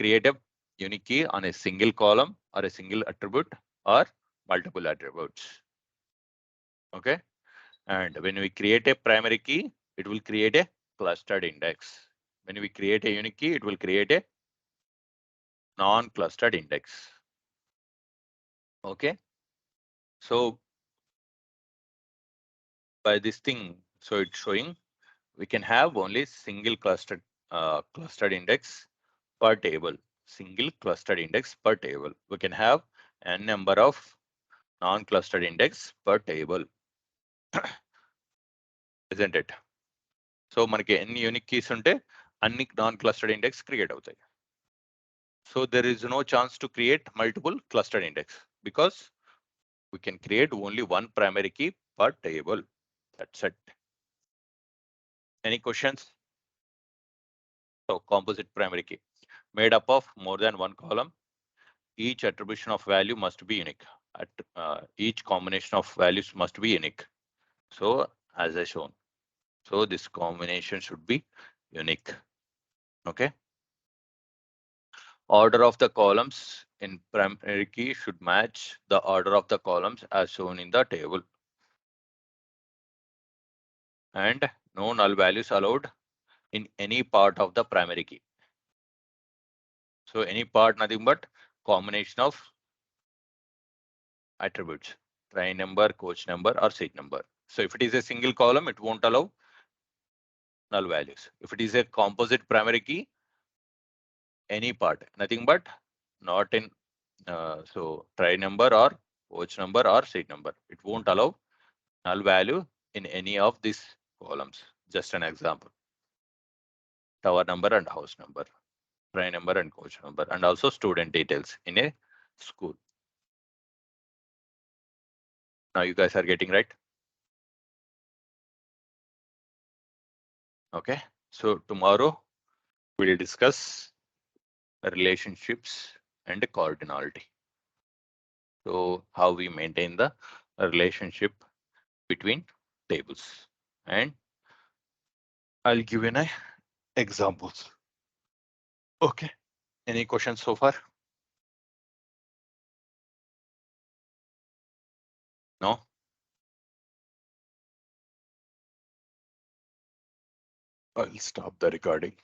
create a unique key on a single column or a single attribute or multiple attributes. Okay. And when we create a primary key, it will create a clustered index. When we create a unique key, it will create a non-clustered index. Okay. So by this thing, so it's showing we can have only single clustered index per table. Single clustered index per table. We can have n number of non-clustered index per table. Isn't it? So మనకి ఎన్ని unique keys ఉంటే అన్ని non clustered index create అవుతాయి. So there is no chance to create multiple clustered index because we can create only one primary key per table. That's it. Any questions? So composite primary key made up of more than one column. Each attribution of value must be unique. Each combination of values must be unique. So as I shown, so this combination should be unique. Okay. Order of the columns in primary key should match the order of the columns as shown in the table. And no null values allowed in any part of the primary key. So any part, nothing but combination of attributes, try number, coach number, or seat number. So if it is a single column, it won't allow null values. If it is a composite primary key, any part, nothing but not in so try number or coach number or seat number. It won't allow null value in any of these columns. Just an example. Tower number and house number, try number and coach number, and also student details in a school. Now you guys are getting right. Okay, so tomorrow we'll discuss relationships and cardinality. So how we maintain the relationship between tables, and I'll give you an examples. Okay, any questions so far? No? I'll stop the recording.